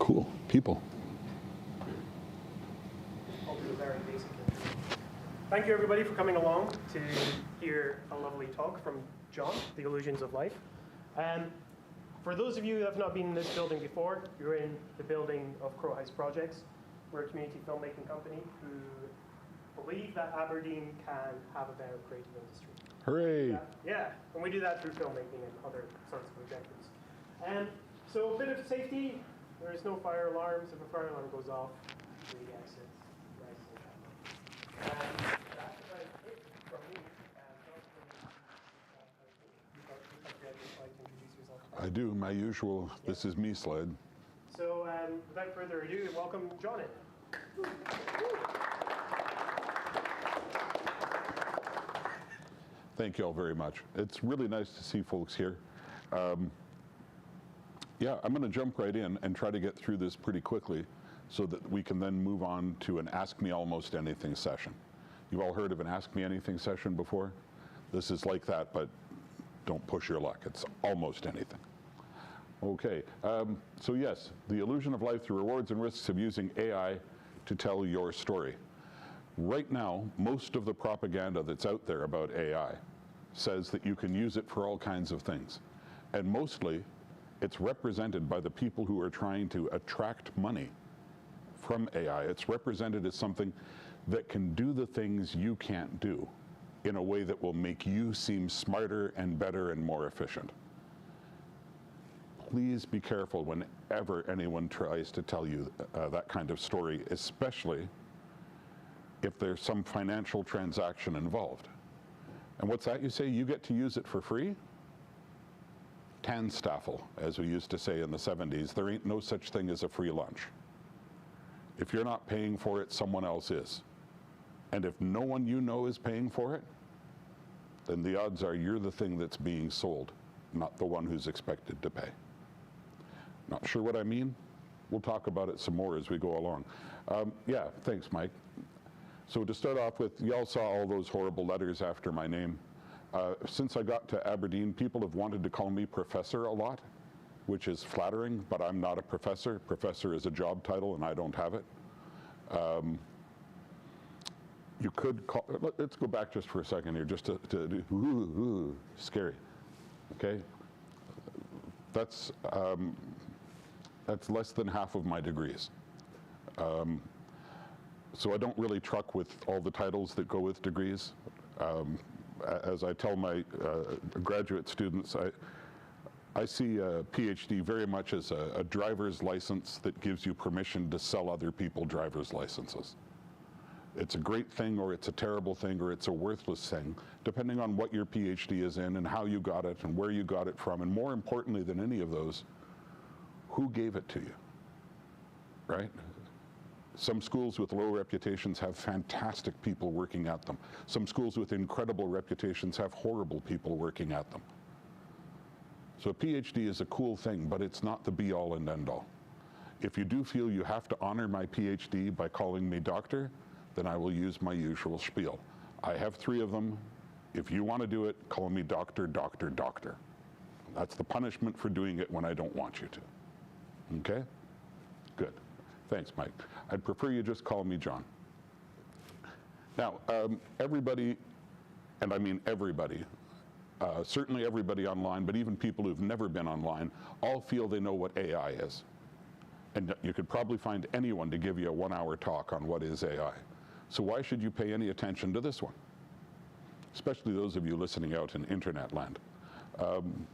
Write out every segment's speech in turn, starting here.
Cool. People. I'll do a very basic intro. Thank you, everybody, for coming along to hear a lovely talk from John, The Illusions of Life. For those of you who have not been in this building before, you're in the building of Crow House Projects. We're a community filmmaking company who believe that Aberdeen can have a better creative industry. Hooray! Yeah, and we do that through filmmaking and other sorts of objectives. So a bit of safety. There is no fire alarms. If a fire alarm goes off, we exit nice and calmly. That's about it from me. You'd like to introduce yourself? I do, my usual, this is me slide. So without further ado, welcome John in. Thank you all very much. It's really nice to see folks here. Yeah, I'm going to jump right in and try to get through this pretty quickly so that we can then move on to an Ask Me Almost Anything session. You've all heard of an Ask Me Anything session before? This is like that, but don't push your luck. It's almost anything. Okay, so yes, the illusion of life, the rewards and risks of using AI to tell your story. Right now, most of the propaganda that's out there about AI says that you can use it for all kinds of things. And mostly, it's represented by the people who are trying to attract money from AI. It's represented as something that can do the things you can't do in a way that will make you seem smarter and better and more efficient. Please be careful whenever anyone tries to tell you that kind of story, especially if there's some financial transaction involved. And what's that you say? You get to use it for free? Tanstaffel, as we used to say in the 70s, there ain't no such thing as a free lunch. If you're not paying for it, someone else is. And if no one you know is paying for it, then the odds are you're the thing that's being sold, not the one who's expected to pay. Not sure what I mean? We'll talk about it some more as we go along. Yeah, thanks, Mike. So to start off with, y'all saw all those horrible letters after my name. Since I got to Aberdeen, people have wanted to call me professor a lot, which is flattering, but I'm not a professor. Professor is a job title, and I don't have it. You could call, let's go back just for a second here, just to do, scary, okay? That's less than half of my degrees. So I don't really truck with all the titles that go with degrees. As I tell my graduate students, I see a PhD very much as a driver's license that gives you permission to sell other people driver's licenses. It's a great thing, or it's a terrible thing, or it's a worthless thing, depending on what your PhD is in and how you got it and where you got it from, and more importantly than any of those, who gave it to you, right? Some schools with low reputations have fantastic people working at them. Some schools with incredible reputations have horrible people working at them. So a PhD is a cool thing, but it's not the be-all and end-all. If you do feel you have to honor my PhD by calling me doctor, then I will use my usual spiel. I have 3 of them. If you want to do it, call me doctor, doctor, doctor. That's the punishment for doing it when I don't want you to. Okay? Good. Thanks, Mike. I'd prefer you just call me John. Now, everybody, and I mean everybody, certainly everybody online, but even people who've never been online, all feel they know what AI is. And you could probably find anyone to give you a 1-hour talk on what is AI. So why should you pay any attention to this one? Especially those of you listening out in internet land.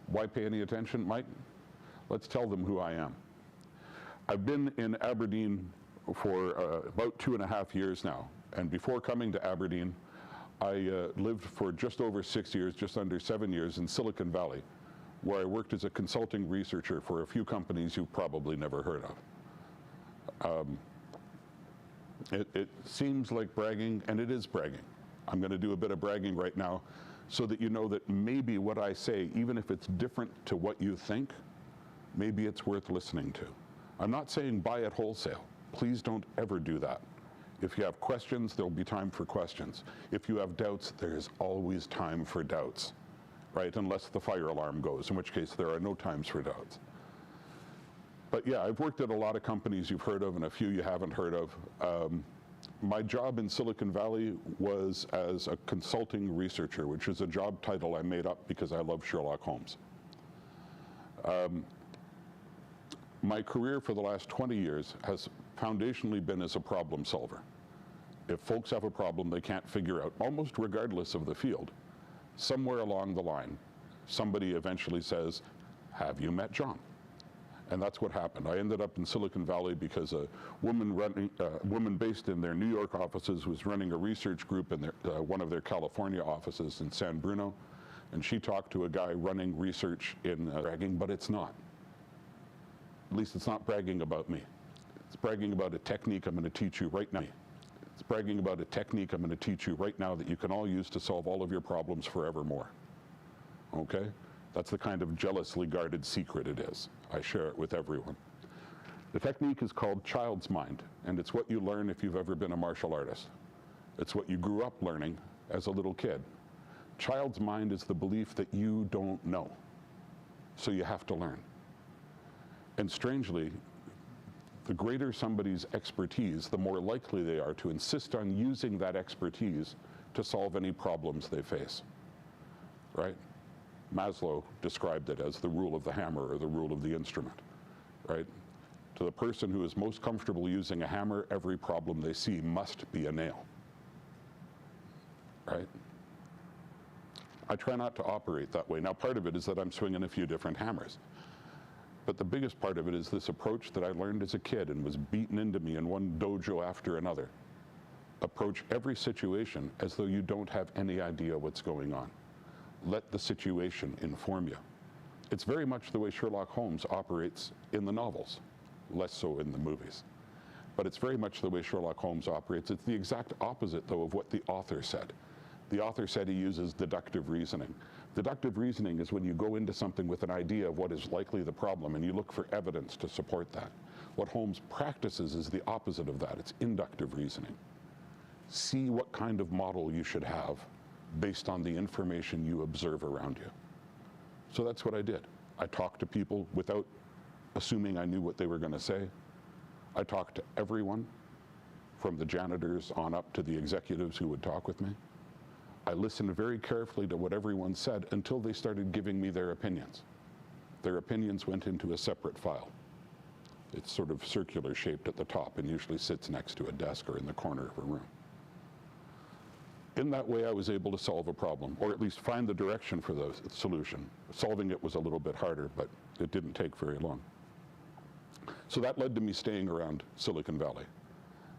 Why pay any attention, Mike? Let's tell them who I am. I've been in Aberdeen for about 2.5 years now. And before coming to Aberdeen, I lived for just over 6 years, just under 7 years in Silicon Valley, where I worked as a consulting researcher for a few companies you've probably never heard of. It seems like bragging, and it is bragging. I'm going to do a bit of bragging right now so that you know that maybe what I say, even if it's different to what you think, maybe it's worth listening to. I'm not saying buy it wholesale. Please don't ever do that. If you have questions, there'll be time for questions. If you have doubts, there is always time for doubts, right? Unless the fire alarm goes, in which case there are no times for doubts. But yeah, I've worked at a lot of companies you've heard of and a few you haven't heard of. My job in Silicon Valley was as a consulting researcher, which is a job title I made up because I love Sherlock Holmes. My career for the last 20 years has foundationally been as a problem solver. If folks have a problem they can't figure out, almost regardless of the field, somewhere along the line, somebody eventually says, "Have you met John?" And that's what happened. I ended up in Silicon Valley because a woman based in their New York offices was running a research group in one of their California offices in San Bruno, and she talked to a guy running research in bragging, but it's not. At least it's not bragging about me. It's bragging about a technique I'm going to teach you right now. It's bragging about a technique I'm going to teach you right now that you can all use to solve all of your problems forevermore. Okay? That's the kind of jealously guarded secret it is. I share it with everyone. The technique is called child's mind, and it's what you learn if you've ever been a martial artist. It's what you grew up learning as a little kid. Child's mind is the belief that you don't know, so you have to learn. And strangely, the greater somebody's expertise, the more likely they are to insist on using that expertise to solve any problems they face, right? Maslow described it as the rule of the hammer or the rule of the instrument, right? To the person who is most comfortable using a hammer, every problem they see must be a nail, right? I try not to operate that way. Now, part of it is that I'm swinging a few different hammers. But the biggest part of it is this approach that I learned as a kid and was beaten into me in one dojo after another. Approach every situation as though you don't have any idea what's going on. Let the situation inform you. It's very much the way Sherlock Holmes operates in the novels, less so in the movies. But it's very much the way Sherlock Holmes operates. It's the exact opposite, though, of what the author said. The author said he uses deductive reasoning. Deductive reasoning is when you go into something with an idea of what is likely the problem and you look for evidence to support that. What Holmes practices is the opposite of that. It's inductive reasoning. See what kind of model you should have based on the information you observe around you. So that's what I did. I talked to people without assuming I knew what they were going to say. I talked to everyone, from the janitors on up to the executives who would talk with me. I listened very carefully to what everyone said until they started giving me their opinions. Their opinions went into a separate file. It's sort of circular shaped at the top and usually sits next to a desk or in the corner of a room. In that way, I was able to solve a problem, or at least find the direction for the solution. Solving it was a little bit harder, but it didn't take very long. So that led to me staying around Silicon Valley.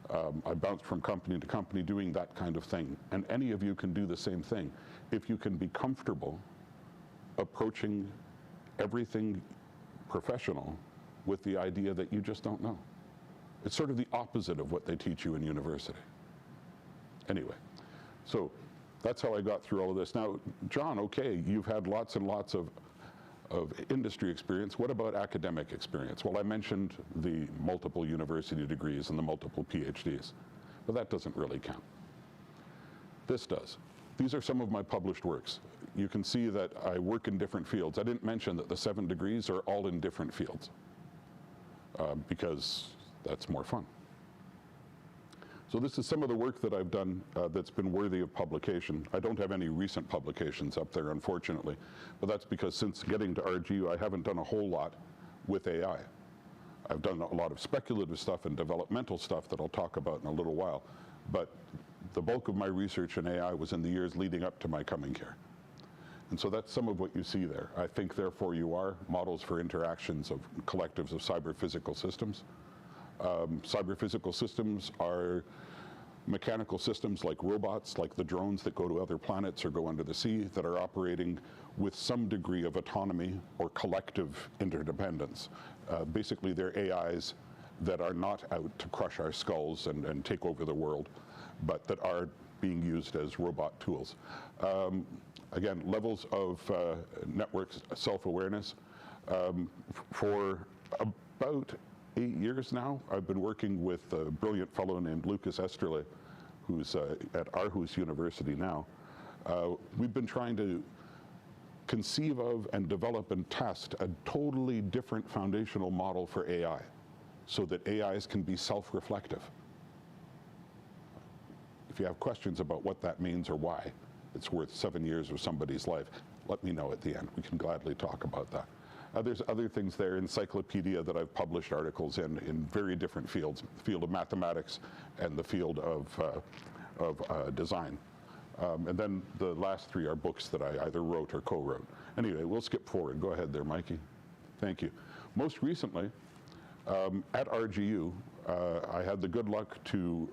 I bounced from company to company doing that kind of thing. And any of you can do the same thing if you can be comfortable approaching everything professional with the idea that you just don't know. It's sort of the opposite of what they teach you in university. Anyway, so that's how I got through all of this. Now, John, okay, you've had lots and lots of industry experience. What about academic experience? Well, I mentioned the multiple university degrees and the multiple PhDs, but that doesn't really count. This does. These are some of my published works. You can see that I work in different fields. I didn't mention that the 7 degrees are all in different fields because that's more fun. So this is some of the work that I've done that's been worthy of publication. I don't have any recent publications up there, unfortunately, but that's because since getting to RGU, I haven't done a whole lot with AI. I've done a lot of speculative stuff and developmental stuff that I'll talk about in a little while, but the bulk of my research in AI was in the years leading up to my coming here. And so that's some of what you see there. I think, therefore, you are models for interactions of collectives of cyber-physical systems. Cyber-physical systems are mechanical systems like robots, like the drones that go to other planets or go under the sea, that are operating with some degree of autonomy or collective interdependence. Basically, they're AIs that are not out to crush our skulls and take over the world, but that are being used as robot tools. Again, levels of network self-awareness. For about 8 years now, I've been working with a brilliant fellow named Lucas Esterle, who's at Aarhus University now. We've been trying to conceive of and develop and test a totally different foundational model for AI so that AIs can be self-reflective. If you have questions about what that means or why it's worth 7 years of somebody's life, let me know at the end. We can gladly talk about that. There's other things there, encyclopedia that I've published articles in very different fields, the field of mathematics and the field of design. And then the last three are books that I either wrote or co-wrote. Anyway, we'll skip forward. Go ahead there, Mikey. Thank you. Most recently, at RGU, I had the good luck to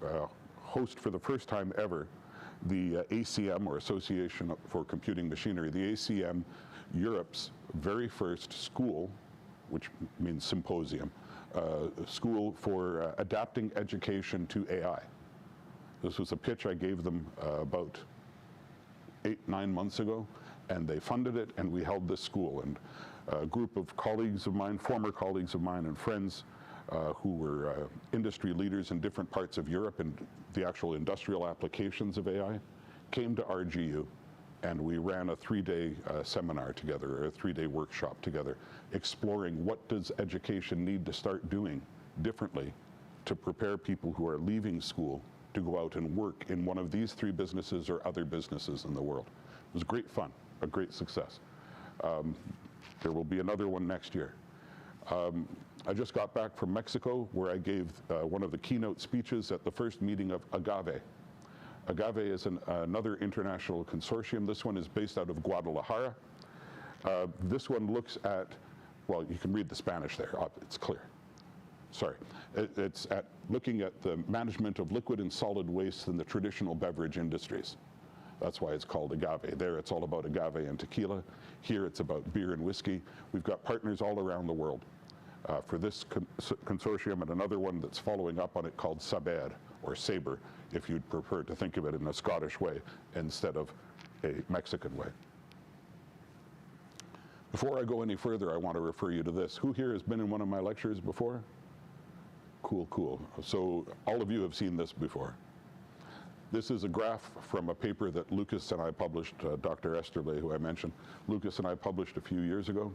host for the first time ever the ACM, or Association for Computing Machinery, the ACM Europe's very first school, which means symposium, school for adapting education to AI. This was a pitch I gave them about 8-9 months ago, and they funded it, and we held this school. And a group of colleagues of mine, former colleagues of mine and friends who were industry leaders in different parts of Europe and the actual industrial applications of AI, came to RGU, and we ran a 3-day seminar together, or a 3-day workshop together, exploring what does education need to start doing differently to prepare people who are leaving school to go out and work in one of these 3 businesses or other businesses in the world. It was great fun, a great success. There will be another one next year. I just got back from Mexico, where I gave one of the keynote speeches at the first meeting of AGAVE. AGAVE is another international consortium. This one is based out of Guadalajara. This one looks at, well, you can read the Spanish there, it's clear. Sorry, it's at looking at the management of liquid and solid waste in the traditional beverage industries. That's why it's called agave. There it's all about agave and tequila. Here it's about beer and whiskey. We've got partners all around the world for this consortium, and another one that's following up on it called Saber, or Sabre, if you'd prefer to think of it in a Scottish way instead of a Mexican way. Before I go any further, I want to refer you to this. Who here has been in one of my lectures before? Cool, cool. So all of you have seen this before. This is a graph from a paper that Lucas and I published, Dr. Esterle, who I mentioned. Lucas and I published a few years ago.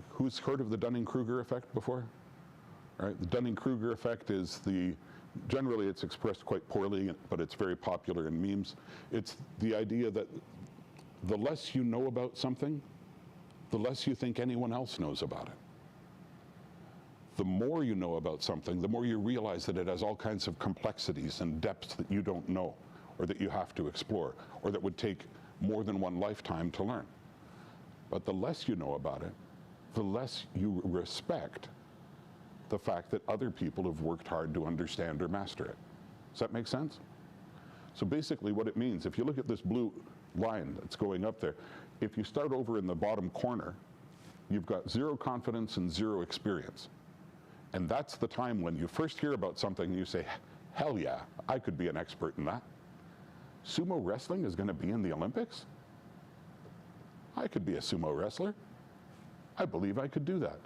Who's heard of the Dunning-Kruger effect before? All right, the Dunning-Kruger effect is generally it's expressed quite poorly, but it's very popular in memes. It's the idea that the less you know about something, the less you think anyone else knows about it. The more you know about something, the more you realize that it has all kinds of complexities and depths that you don't know, or that you have to explore, or that would take more than one lifetime to learn. But the less you know about it, the less you respect the fact that other people have worked hard to understand or master it. Does that make sense? So basically what it means, if you look at this blue line that's going up there, if you start over in the bottom corner, you've got 0 confidence and 0 experience. And that's the time when you first hear about something and you say, hell yeah, I could be an expert in that. Sumo wrestling is going to be in the Olympics? I could be a sumo wrestler. I believe I could do that.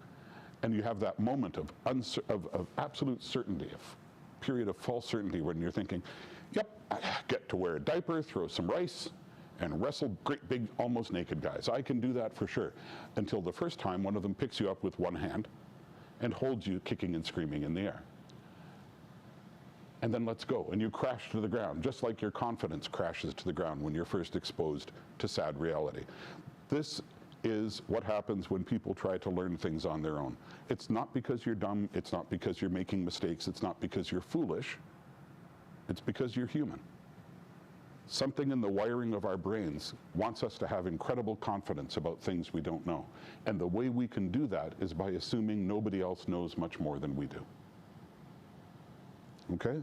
And you have that moment of absolute certainty, a period of false certainty when you're thinking, yep, I get to wear a diaper, throw some rice, and wrestle great big, almost naked guys. I can do that for sure. Until the first time one of them picks you up with one hand and holds you kicking and screaming in the air. And then let's go, and you crash to the ground, just like your confidence crashes to the ground when you're first exposed to sad reality. This is what happens when people try to learn things on their own. It's not because you're dumb, it's not because you're making mistakes, it's not because you're foolish, it's because you're human. Something in the wiring of our brains wants us to have incredible confidence about things we don't know. And the way we can do that is by assuming nobody else knows much more than we do. Okay?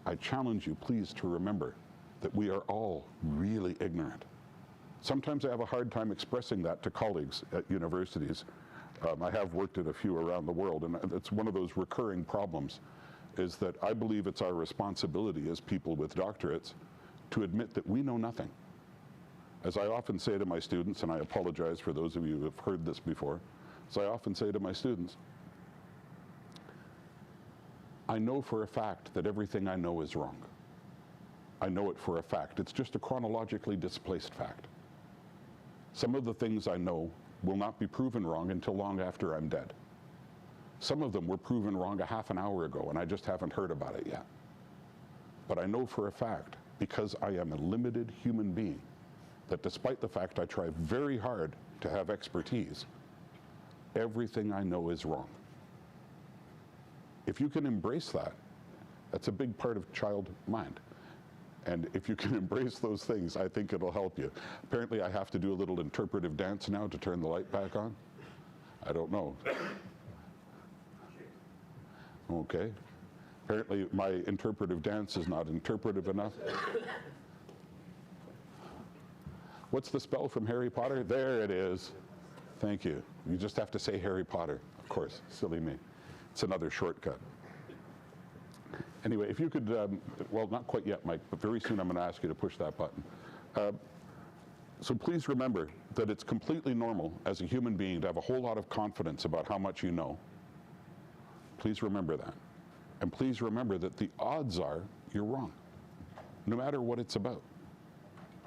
I challenge you, please, to remember that we are all really ignorant. Sometimes I have a hard time expressing that to colleagues at universities. I have worked at a few around the world, and it's one of those recurring problems, is that I believe it's our responsibility as people with doctorates to admit that we know nothing. As I often say to my students, and I apologize for those of you who have heard this before, as I often say to my students, I know for a fact that everything I know is wrong. I know it for a fact. It's just a chronologically displaced fact. Some of the things I know will not be proven wrong until long after I'm dead. Some of them were proven wrong a half an hour ago, and I just haven't heard about it yet. But I know for a fact, because I am a limited human being, that despite the fact I try very hard to have expertise, everything I know is wrong. If you can embrace that, that's a big part of child mind. And if you can embrace those things, I think it'll help you. Apparently I have to do a little interpretive dance now to turn the light back on. I don't know. Okay. Apparently my interpretive dance is not interpretive enough. What's the spell from Harry Potter? There it is. Thank you. You just have to say Harry Potter, of course. Silly me. It's another shortcut. Anyway, if you could, well, not quite yet, Mike, but very soon I'm going to ask you to push that button. So please remember that it's completely normal as a human being to have a whole lot of confidence about how much you know. Please remember that. And please remember that the odds are you're wrong, no matter what it's about.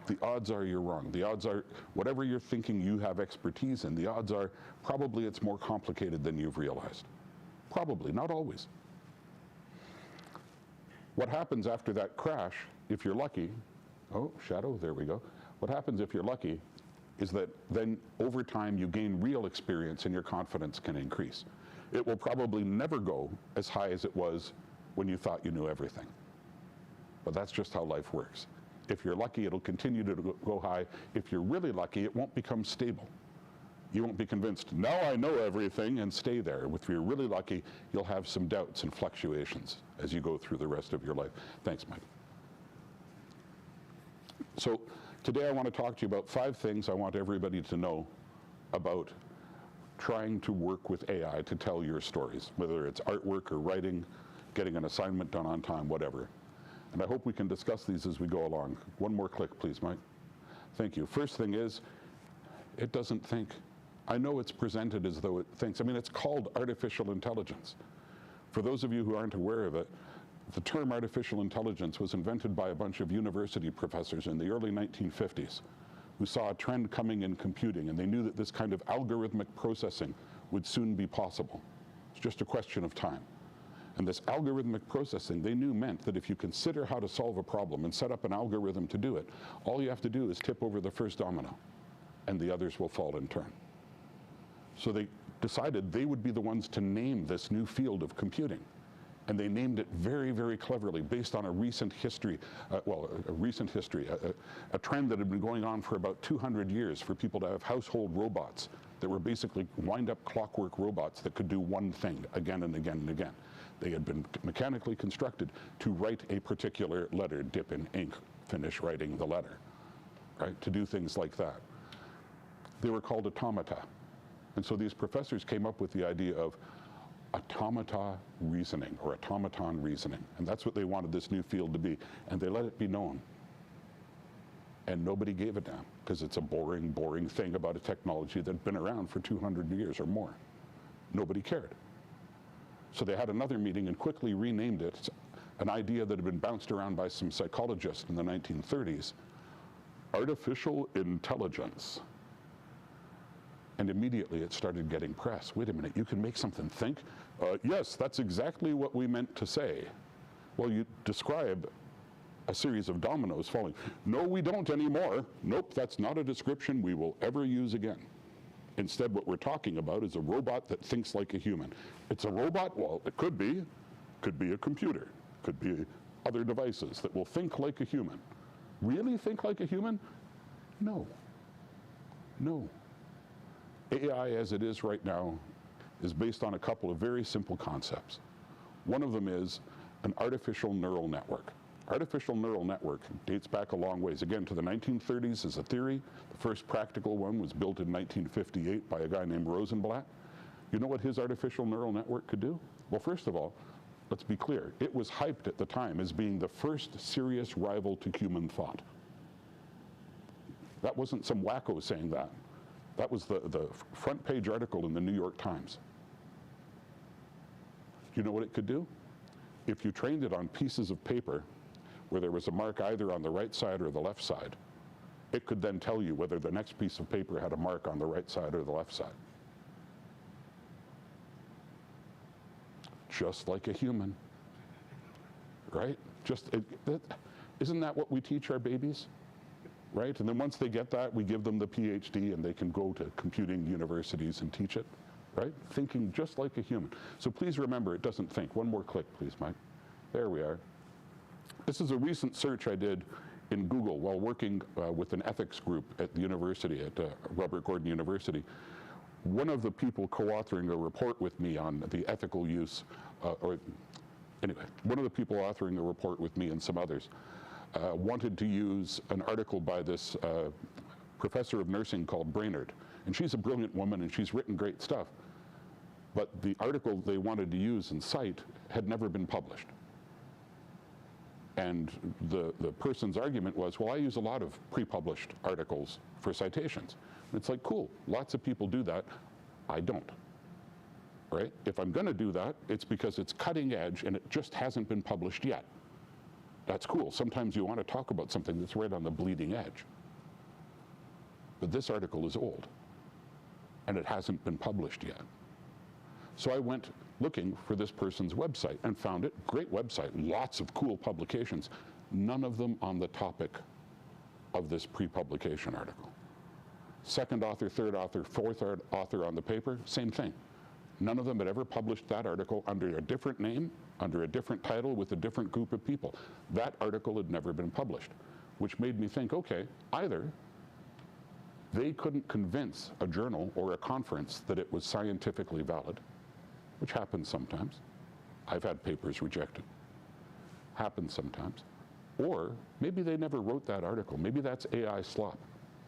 The odds are you're wrong. The odds are whatever you're thinking you have expertise in, the odds are probably it's more complicated than you've realized. Probably, not always. What happens after that crash, if you're lucky, oh, shadow, there we go. What happens if you're lucky is that then over time you gain real experience and your confidence can increase. It will probably never go as high as it was when you thought you knew everything. But that's just how life works. If you're lucky, it'll continue to go high. If you're really lucky, it won't become stable. You won't be convinced, now I know everything, and stay there. If you're really lucky, you'll have some doubts and fluctuations as you go through the rest of your life. Thanks, Mike. So today I want to talk to you about 5 things I want everybody to know about trying to work with AI to tell your stories, whether it's artwork or writing, getting an assignment done on time, whatever. And I hope we can discuss these as we go along. One more click, please, Mike. Thank you. First thing is, it doesn't think. I know it's presented as though it thinks. I mean, it's called artificial intelligence. For those of you who aren't aware of it, the term artificial intelligence was invented by a bunch of university professors in the early 1950s who saw a trend coming in computing, and they knew that this kind of algorithmic processing would soon be possible. It's just a question of time. And this algorithmic processing, they knew, meant that if you consider how to solve a problem and set up an algorithm to do it, all you have to do is tip over the first domino, and the others will fall in turn. So they decided they would be the ones to name this new field of computing. And they named it very, very cleverly based on a recent history, a trend that had been going on for about 200 years for people to have household robots that were basically wind-up clockwork robots that could do one thing again and again and again. They had been mechanically constructed to write a particular letter, dip in ink, finish writing the letter, right? To do things like that. They were called automata. And so these professors came up with the idea of automata reasoning or automaton reasoning. And that's what they wanted this new field to be. And they let it be known. And nobody gave a damn because it's a boring, boring thing about a technology that had been around for 200 years or more. Nobody cared. So they had another meeting and quickly renamed it, an idea that had been bounced around by some psychologists in the 1930s, artificial intelligence. And immediately it started getting press. Wait a minute, you can make something think? Yes, that's exactly what we meant to say. Well, you describe a series of dominoes falling. No, we don't anymore. Nope, that's not a description we will ever use again. Instead, what we're talking about is a robot that thinks like a human. It's a robot? Well, it could be. Could be a computer. Could be other devices that will think like a human. Really think like a human? No. No. AI as it is right now is based on a couple of very simple concepts. One of them is an artificial neural network. Artificial neural network dates back a long ways. Again, to the 1930s as a theory. The first practical one was built in 1958 by a guy named Rosenblatt. You know what his artificial neural network could do? Well, first of all, let's be clear. It was hyped at the time as being the first serious rival to human thought. That wasn't some wacko saying that. That was the front page article in the New York Times. You know what it could do? If you trained it on pieces of paper where there was a mark either on the right side or the left side, it could then tell you whether the next piece of paper had a mark on the right side or the left side. Just like a human, right? Isn't that what we teach our babies? Right? And then once they get that, we give them the PhD and they can go to computing universities and teach it, right? Thinking just like a human. So please remember, it doesn't think. One more click, please, Mike. There we are. This is a recent search I did in Google while working with an ethics group at the university, at Robert Gordon University. One of the people co-authoring a report with me on the ethical use, one of the people authoring a report with me and some others wanted to use an article by this professor of nursing called Brainerd. And she's a brilliant woman and she's written great stuff. But the article they wanted to use and cite had never been published. And the person's argument was, well, I use a lot of pre-published articles for citations. And it's like, cool, lots of people do that. I don't, right? If I'm gonna do that, it's because it's cutting edge and it just hasn't been published yet. That's cool. Sometimes you want to talk about something that's right on the bleeding edge. But this article is old, and it hasn't been published yet. So I went looking for this person's website and found it. Great website, lots of cool publications, none of them on the topic of this pre-publication article. Second author, third author, fourth author on the paper, same thing. None of them had ever published that article under a different name, under a different title, with a different group of people. That article had never been published, which made me think, okay, either they couldn't convince a journal or a conference that it was scientifically valid, which happens sometimes. I've had papers rejected. Happens sometimes. Or maybe they never wrote that article. Maybe that's AI slop,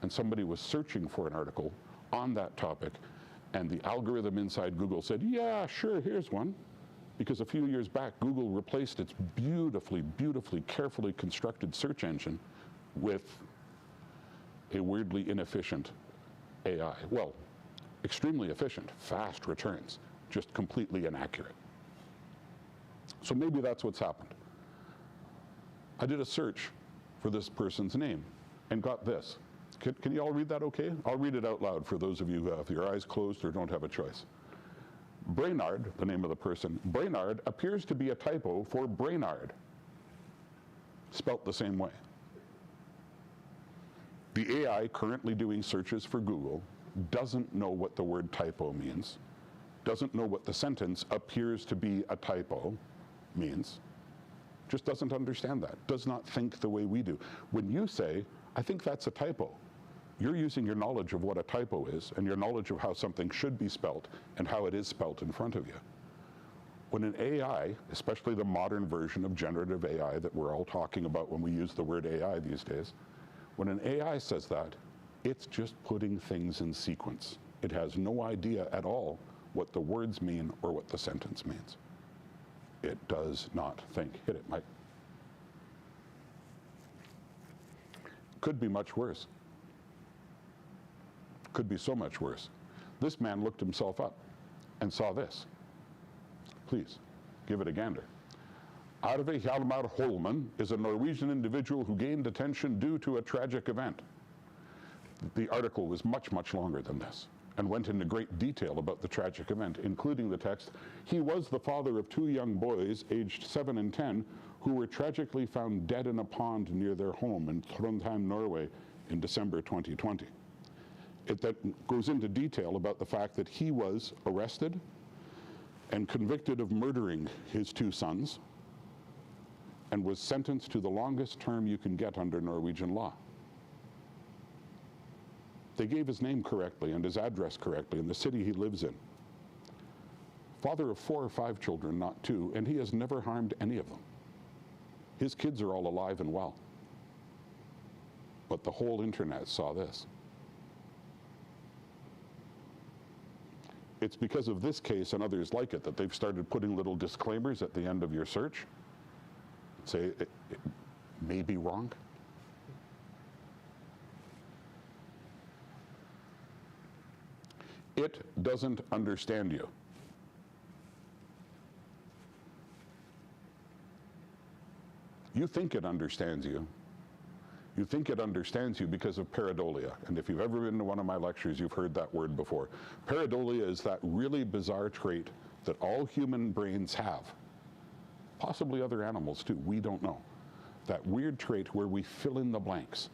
and somebody was searching for an article on that topic, and the algorithm inside Google said, yeah, sure, here's one. Because a few years back, Google replaced its beautifully, carefully constructed search engine with a weirdly inefficient AI. Well, extremely efficient, fast returns, just completely inaccurate. So maybe that's what's happened. I did a search for this person's name and got this. Can you all read that okay? I'll read it out loud for those of you who have your eyes closed or don't have a choice. Brainerd, the name of the person, Brainerd appears to be a typo for Brainard, spelt the same way. The AI currently doing searches for Google doesn't know what the word typo means, doesn't know what the sentence appears to be a typo means, just doesn't understand that, does not think the way we do. When you say, I think that's a typo, you're using your knowledge of what a typo is and your knowledge of how something should be spelt and how it is spelt in front of you. When an AI, especially the modern version of generative AI that we're all talking about when we use the word AI these days, when an AI says that, it's just putting things in sequence. It has no idea at all what the words mean or what the sentence means. It does not think. Hit it, Mike. Could be much worse. Could be so much worse. This man looked himself up and saw this. Please, give it a gander. Arve Hjalmar Holman is a Norwegian individual who gained attention due to a tragic event. The article was much, much longer than this and went into great detail about the tragic event, including the text, he was the father of 2 young boys aged 7 and 10 who were tragically found dead in a pond near their home in Trondheim, Norway in December 2020. It then goes into detail about the fact that he was arrested and convicted of murdering his 2 sons and was sentenced to the longest term you can get under Norwegian law. They gave his name correctly and his address correctly and the city he lives in. Father of 4 or 5 children, not 2, and he has never harmed any of them. His kids are all alive and well. But the whole internet saw this. It's because of this case and others like it that they've started putting little disclaimers at the end of your search. Say, it may be wrong. It doesn't understand you. You think it understands you. You think it understands you because of pareidolia. And if you've ever been to one of my lectures, you've heard that word before. Pareidolia is that really bizarre trait that all human brains have. Possibly other animals too, we don't know. That weird trait where we fill in the blanks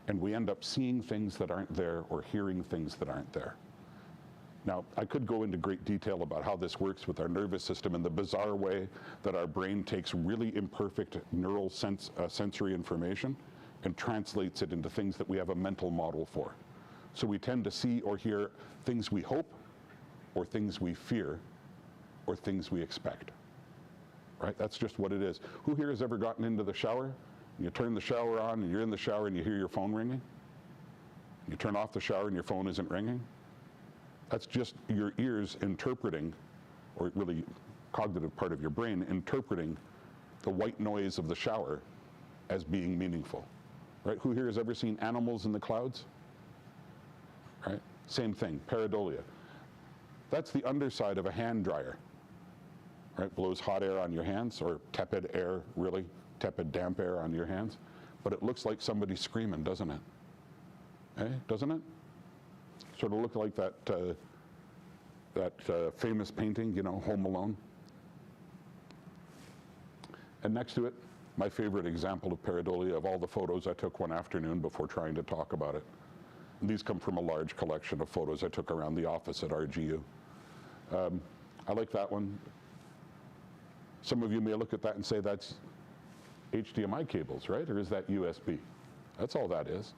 and we end up seeing things that aren't there or hearing things that aren't there. Now, I could go into great detail about how this works with our nervous system and the bizarre way that our brain takes really imperfect neural sensory information and translates it into things that we have a mental model for. So we tend to see or hear things we hope, or things we fear, or things we expect. Right? That's just what it is. Who here has ever gotten into the shower? You turn the shower on and you're in the shower and you hear your phone ringing? You turn off the shower and your phone isn't ringing? That's just your ears interpreting, or really cognitive part of your brain, interpreting the white noise of the shower as being meaningful. Right? Who here has ever seen animals in the clouds? Right? Same thing, pareidolia. That's the underside of a hand dryer. Right? Blows hot air on your hands, or tepid air, really, tepid damp air on your hands. But it looks like somebody screaming, doesn't it? Eh? Doesn't it? Sort of look like that famous painting, you know, Home Alone. And next to it, my favorite example of pareidolia of all the photos I took one afternoon before trying to talk about it. And these come from a large collection of photos I took around the office at RGU. I like that one. Some of you may look at that and say that's HDMI cables, right? Or is that USB? That's all that is.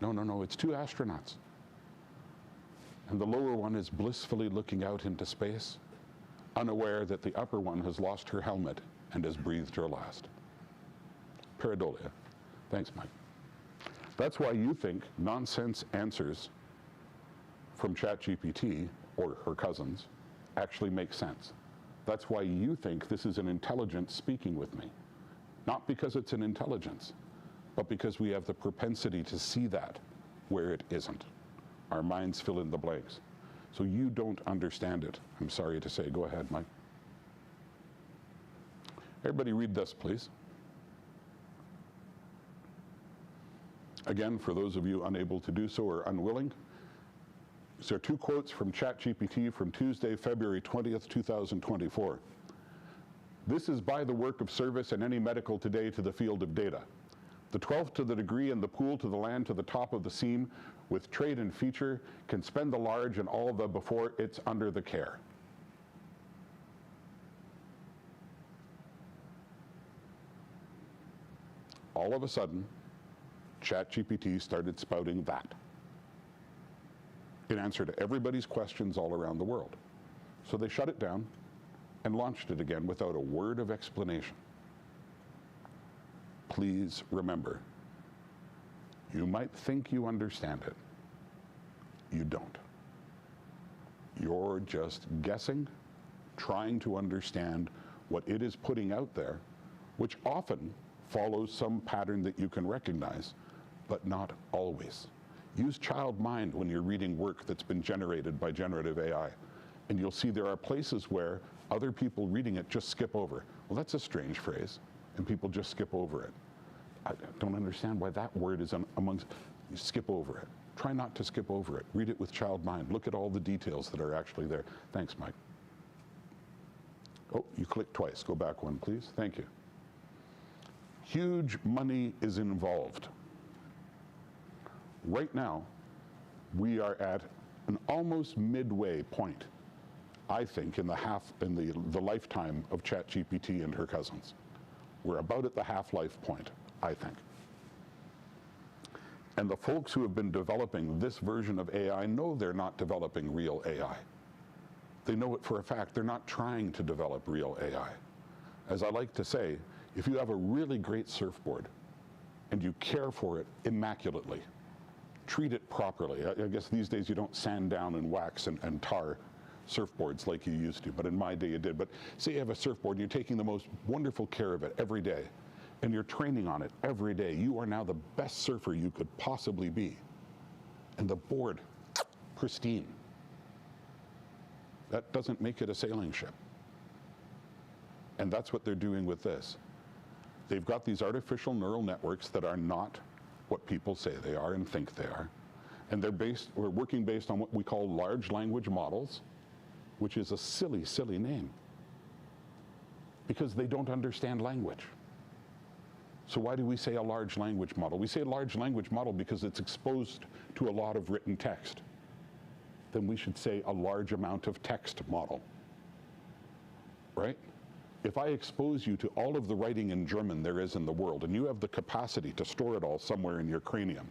No, no, no, it's two astronauts. And the lower one is blissfully looking out into space, unaware that the upper one has lost her helmet and has breathed her last. Pareidolia. Thanks, Mike. That's why you think nonsense answers from ChatGPT or her cousins actually make sense. That's why you think this is an intelligence speaking with me. Not because it's an intelligence, but because we have the propensity to see that where it isn't. Our minds fill in the blanks. So you don't understand it, I'm sorry to say. Go ahead, Mike. Everybody read this, please. Again, for those of you unable to do so or unwilling, these are two quotes from ChatGPT from Tuesday, February 20th, 2024. This is by the work of service in any medical today to the field of data. The 12th to the degree and the pool to the land to the top of the seam with trade and feature can spend the large and all the before it's under the care. All of a sudden, ChatGPT started spouting that in answer to everybody's questions all around the world. So they shut it down and launched it again without a word of explanation. Please remember, you might think you understand it. You don't. You're just guessing, trying to understand what it is putting out there, which often follows some pattern that you can recognize, but not always. Use child mind when you're reading work that's been generated by generative AI, and you'll see there are places where other people reading it just skip over. Well, that's a strange phrase, and people just skip over it. I don't understand why that word is amongst, you skip over it. Try not to skip over it. Read it with child mind. Look at all the details that are actually there. Thanks, Mike. Oh, you clicked twice. Go back one, please. Thank you. Huge money is involved. Right now, we are at an almost midway point, I think, in the lifetime of ChatGPT and her cousins. We're about at the half-life point, I think. And the folks who have been developing this version of AI know they're not developing real AI. They know it for a fact. They're not trying to develop real AI. As I like to say, if you have a really great surfboard and you care for it immaculately, treat it properly. I guess these days you don't sand down and wax and tar surfboards like you used to, but in my day you did. But say you have a surfboard and you're taking the most wonderful care of it every day, and you're training on it every day. You are now the best surfer you could possibly be. And the board, pristine. That doesn't make it a sailing ship. And that's what they're doing with this. They've got these artificial neural networks that are not what people say they are and think they are. And we're working based on what we call large language models, which is a silly, silly name, because they don't understand language. So why do we say a large language model? We say a large language model because it's exposed to a lot of written text. Then we should say a large amount of text model, right? If I expose you to all of the writing in German there is in the world, and you have the capacity to store it all somewhere in your cranium,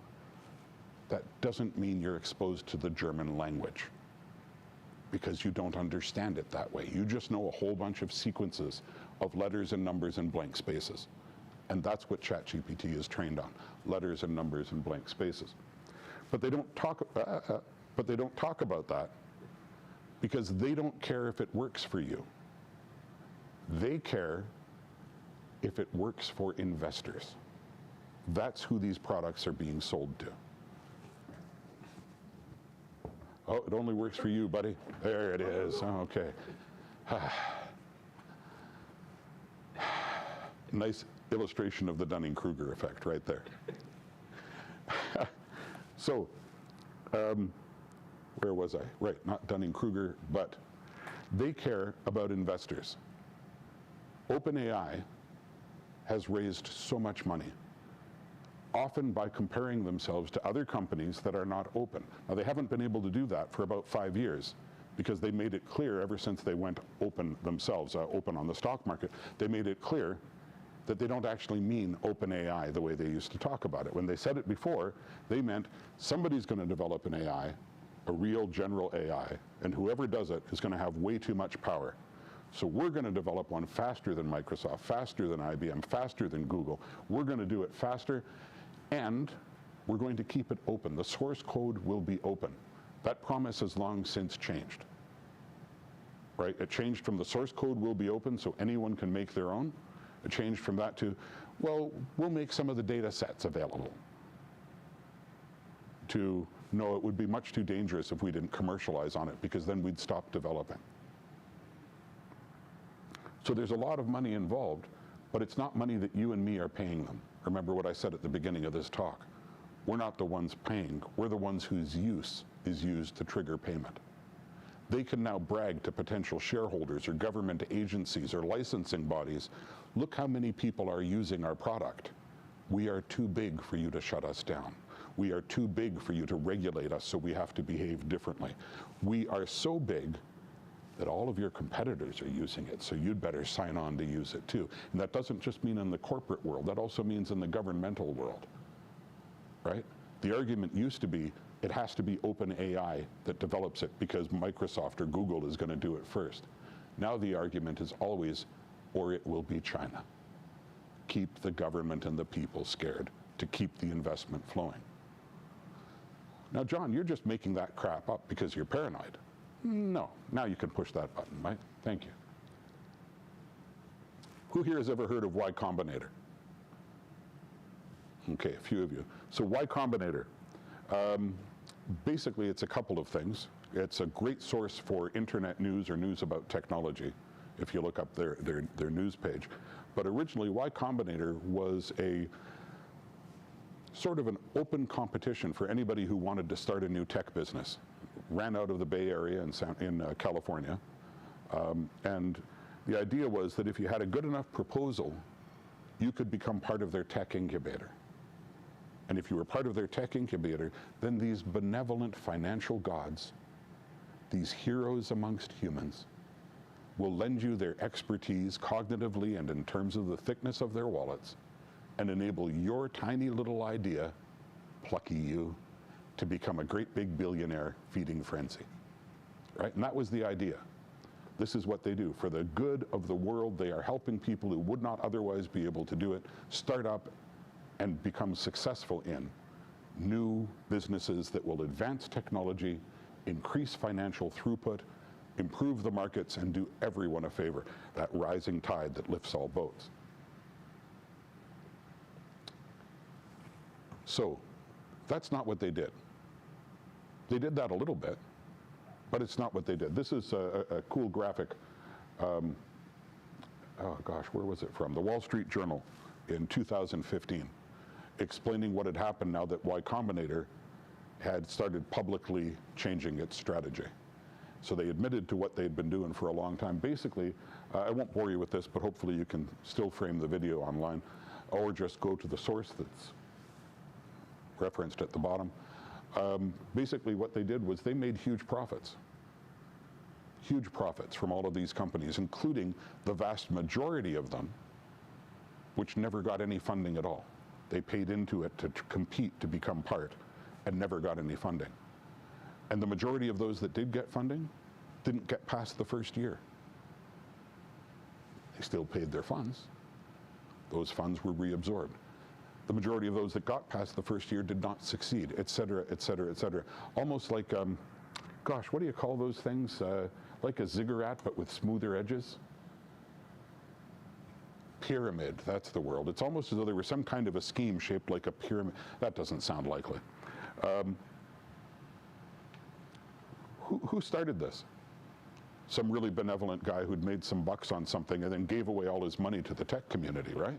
that doesn't mean you're exposed to the German language, because you don't understand it that way. You just know a whole bunch of sequences of letters and numbers and blank spaces. And that's what ChatGPT is trained on, letters and numbers and blank spaces. But they don't talk about that because they don't care if it works for you. They care if it works for investors. That's who these products are being sold to. Oh, it only works for you, buddy. There it is. Oh, okay. Nice illustration of the Dunning-Kruger effect right there. So, where was I? Right, not Dunning-Kruger, but they care about investors. OpenAI has raised so much money, often by comparing themselves to other companies that are not open. Now, they haven't been able to do that for about 5 years because they made it clear ever since they went open themselves, open on the stock market, they made it clear that they don't actually mean OpenAI the way they used to talk about it. When they said it before, they meant somebody's going to develop an AI, a real general AI, and whoever does it is going to have way too much power. So we're going to develop one faster than Microsoft, faster than IBM, faster than Google. We're going to do it faster, and we're going to keep it open. The source code will be open. That promise has long since changed, right? It changed from the source code will be open so anyone can make their own. It changed from that to, well, we'll make some of the data sets available. To, no, it would be much too dangerous if we didn't commercialize on it because then we'd stop developing. So there's a lot of money involved, but it's not money that you and me are paying them. Remember what I said at the beginning of this talk. We're not the ones paying. We're the ones whose use is used to trigger payment. They can now brag to potential shareholders or government agencies or licensing bodies, look how many people are using our product. We are too big for you to shut us down. We are too big for you to regulate us, so we have to behave differently. We are so big that all of your competitors are using it, so you'd better sign on to use it too. And that doesn't just mean in the corporate world, that also means in the governmental world, right? The argument used to be, it has to be OpenAI that develops it because Microsoft or Google is going to do it first. Now the argument is always, or it will be China. Keep the government and the people scared to keep the investment flowing. Now, John, you're just making that crap up because you're paranoid. No, now you can push that button, right? Thank you. Who here has ever heard of Y Combinator? Okay, a few of you. So Y Combinator, basically it's a couple of things. It's a great source for internet news or news about technology, if you look up their news page. But originally, Y Combinator was a sort of an open competition for anybody who wanted to start a new tech business. Ran out of the Bay Area in California. And the idea was that if you had a good enough proposal, you could become part of their tech incubator. And if you were part of their tech incubator, then these benevolent financial gods, these heroes amongst humans, will lend you their expertise cognitively and in terms of the thickness of their wallets and enable your tiny little idea, plucky you, to become a great big billionaire feeding frenzy, right? And that was the idea. This is what they do. For the good of the world, they are helping people who would not otherwise be able to do it, start up and become successful in new businesses that will advance technology, increase financial throughput, improve the markets, and do everyone a favor, that rising tide that lifts all boats. So that's not what they did. They did that a little bit, but it's not what they did. This is a cool graphic. Oh gosh, where was it from? The Wall Street Journal in 2015, explaining what had happened now that Y Combinator had started publicly changing its strategy. So they admitted to what they'd been doing for a long time. Basically, I won't bore you with this, but hopefully you can still frame the video online, or just go to the source that's referenced at the bottom. Basically what they did was they made huge profits from all of these companies, including the vast majority of them, which never got any funding at all. They paid into it to compete to become part and never got any funding. And the majority of those that did get funding didn't get past the first year. They still paid their funds. Those funds were reabsorbed. The majority of those that got past the first year did not succeed, et cetera, et cetera, et cetera. Almost like, gosh, what do you call those things? Like a ziggurat, but with smoother edges? Pyramid, that's the word. It's almost as though there was some kind of a scheme shaped like a pyramid. That doesn't sound likely. Who started this? Some really benevolent guy who'd made some bucks on something and then gave away all his money to the tech community, right?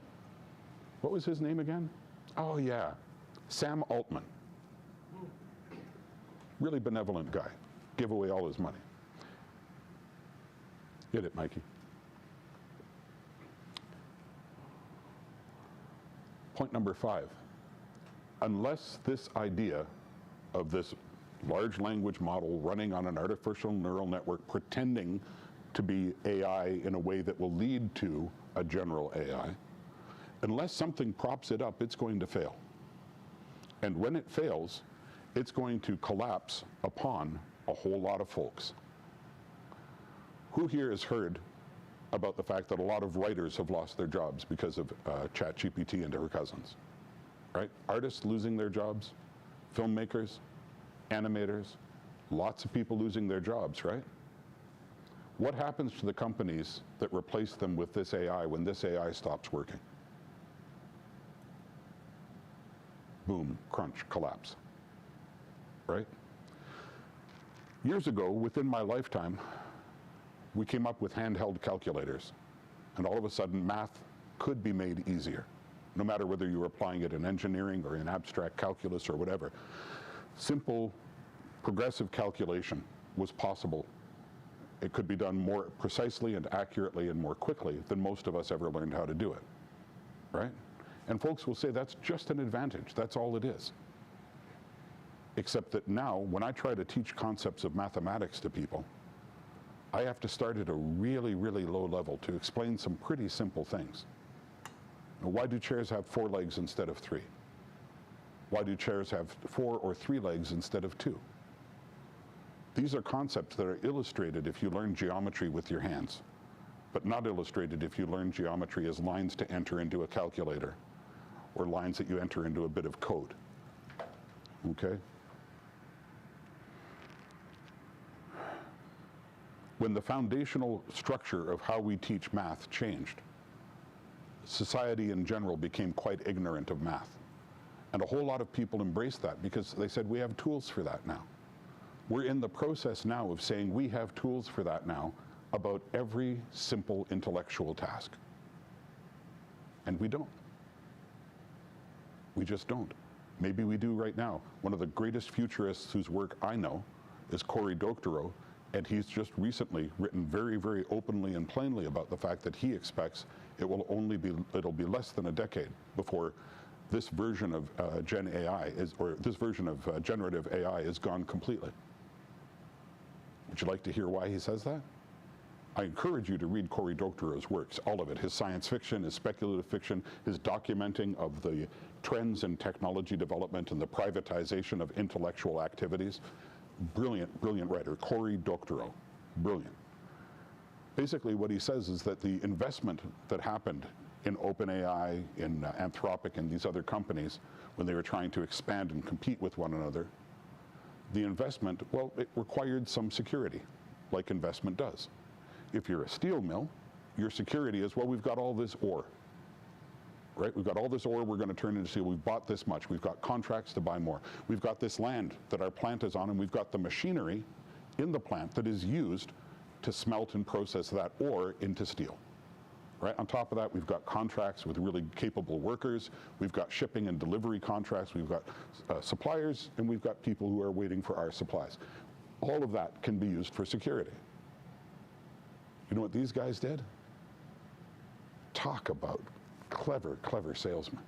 What was his name again? Oh yeah, Sam Altman. Really benevolent guy. Give away all his money. Get it, Mikey. Point number 5. Unless this idea of this large language model running on an artificial neural network pretending to be AI in a way that will lead to a general AI, unless something props it up, it's going to fail. And when it fails, it's going to collapse upon a whole lot of folks. Who here has heard about the fact that a lot of writers have lost their jobs because of ChatGPT and her cousins? Right? Artists losing their jobs, filmmakers, animators, lots of people losing their jobs, right? What happens to the companies that replace them with this AI when this AI stops working? Boom, crunch, collapse, right? Years ago, within my lifetime, we came up with handheld calculators, and all of a sudden math could be made easier, no matter whether you were applying it in engineering or in abstract calculus or whatever. Simple, progressive calculation was possible. It could be done more precisely and accurately and more quickly than most of us ever learned how to do it, right? And folks will say that's just an advantage, that's all it is. Except that now, when I try to teach concepts of mathematics to people, I have to start at a really, really low level to explain some pretty simple things. Now, why do chairs have 4 legs instead of 3? Why do chairs have 4 or 3 legs instead of 2? These are concepts that are illustrated if you learn geometry with your hands, but not illustrated if you learn geometry as lines to enter into a calculator or lines that you enter into a bit of code. Okay? When the foundational structure of how we teach math changed, society in general became quite ignorant of math. And a whole lot of people embraced that because they said, we have tools for that now. We're in the process now of saying we have tools for that now about every simple intellectual task. And we don't. We just don't. Maybe we do right now. One of the greatest futurists whose work I know is Cory Doctorow, and he's just recently written very, very openly and plainly about the fact that he expects it'll be less than a decade before this version of this version of generative AI is gone completely. Would you like to hear why he says that? I encourage you to read Cory Doctorow's works, all of it, his science fiction, his speculative fiction, his documenting of the trends in technology development and the privatization of intellectual activities. Brilliant, brilliant writer, Cory Doctorow, brilliant. Basically what he says is that the investment that happened in OpenAI, in Anthropic, and these other companies, when they were trying to expand and compete with one another, the investment, well, it required some security, like investment does. If you're a steel mill, your security is, well, we've got all this ore, right? We've got all this ore we're going to turn into steel. We've bought this much. We've got contracts to buy more. We've got this land that our plant is on, and we've got the machinery in the plant that is used to smelt and process that ore into steel, right? On top of that, we've got contracts with really capable workers. We've got shipping and delivery contracts. We've got suppliers, and we've got people who are waiting for our supplies. All of that can be used for security. You know what these guys did? Talk about clever, clever salesmen.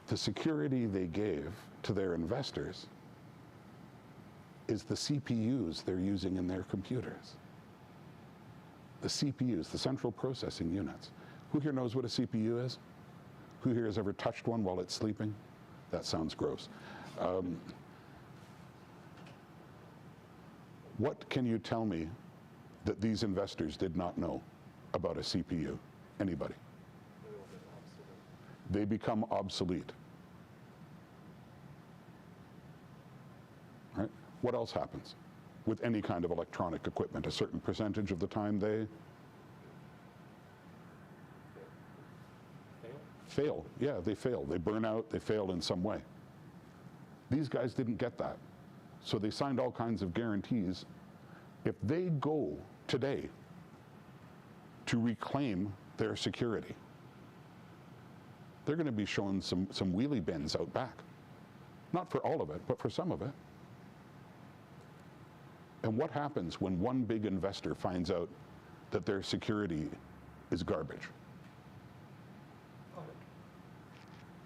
The security they gave to their investors is the CPUs they're using in their computers. The CPUs, the central processing units. Who here knows what a CPU is? Who here has ever touched one while it's sleeping? That sounds gross. What can you tell me that these investors did not know about a CPU? Anybody? They become obsolete. Right? What else happens with any kind of electronic equipment? A certain percentage of the time they fail. Yeah, they fail. They burn out, they fail in some way. These guys didn't get that. So they signed all kinds of guarantees. If they go today to reclaim their security, they're going to be shown some wheelie bins out back. Not for all of it, but for some of it. And what happens when one big investor finds out that their security is garbage?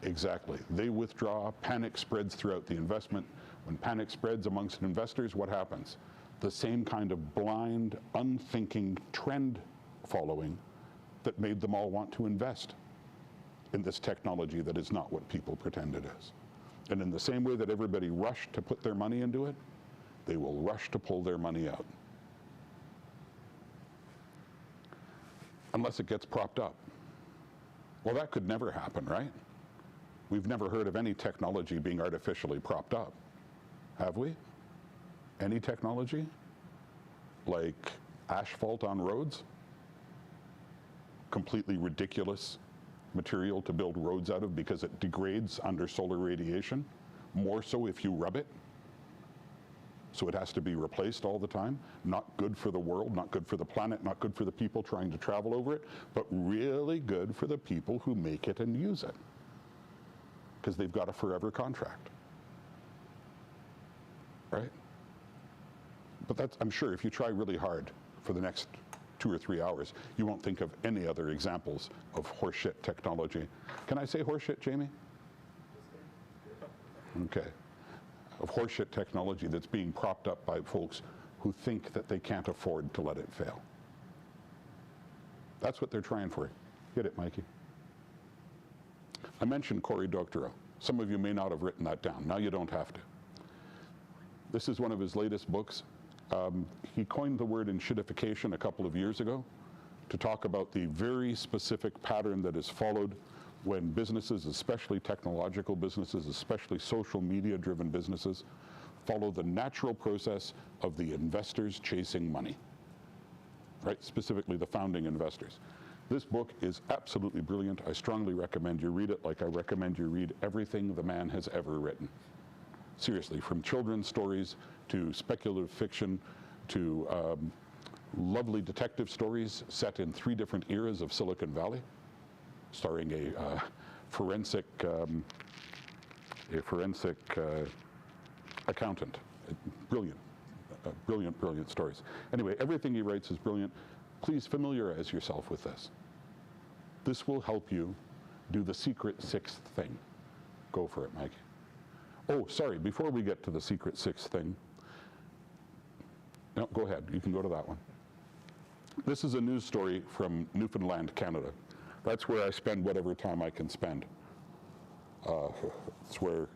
Exactly. They withdraw, panic spreads throughout the investment. When panic spreads amongst investors, what happens? The same kind of blind, unthinking trend following that made them all want to invest in this technology that is not what people pretend it is. And in the same way that everybody rushed to put their money into it, they will rush to pull their money out. Unless it gets propped up. Well, that could never happen, right? We've never heard of any technology being artificially propped up, have we? Any technology? Like asphalt on roads? Completely ridiculous material to build roads out of because it degrades under solar radiation, more so if you rub it. So it has to be replaced all the time. Not good for the world, not good for the planet, not good for the people trying to travel over it, but really good for the people who make it and use it, because they've got a forever contract, right? But that's, I'm sure if you try really hard for the next 2 or 3 hours, you won't think of any other examples of horseshit technology. Can I say horseshit, Jamie? Okay. Of horseshit technology that's being propped up by folks who think that they can't afford to let it fail. That's what they're trying for. Hit it, Mikey. I mentioned Cory Doctorow. Some of you may not have written that down. Now you don't have to. This is one of his latest books. He coined the word enshittification a couple of years ago to talk about the very specific pattern that is followed when businesses, especially technological businesses, especially social media-driven businesses, follow the natural process of the investors chasing money, right? Specifically the founding investors. This book is absolutely brilliant. I strongly recommend you read it, like I recommend you read everything the man has ever written. Seriously, from children's stories to speculative fiction to lovely detective stories set in 3 different eras of Silicon Valley, starring a forensic accountant. Brilliant, brilliant stories. Anyway, everything he writes is brilliant. Please familiarize yourself with this. This will help you do the secret 6th thing. Go for it, Mike. Oh, sorry, before we get to the secret 6th thing, no, go ahead, you can go to that one. This is a news story from Newfoundland, Canada. That's where I spend whatever time I can spend. It's where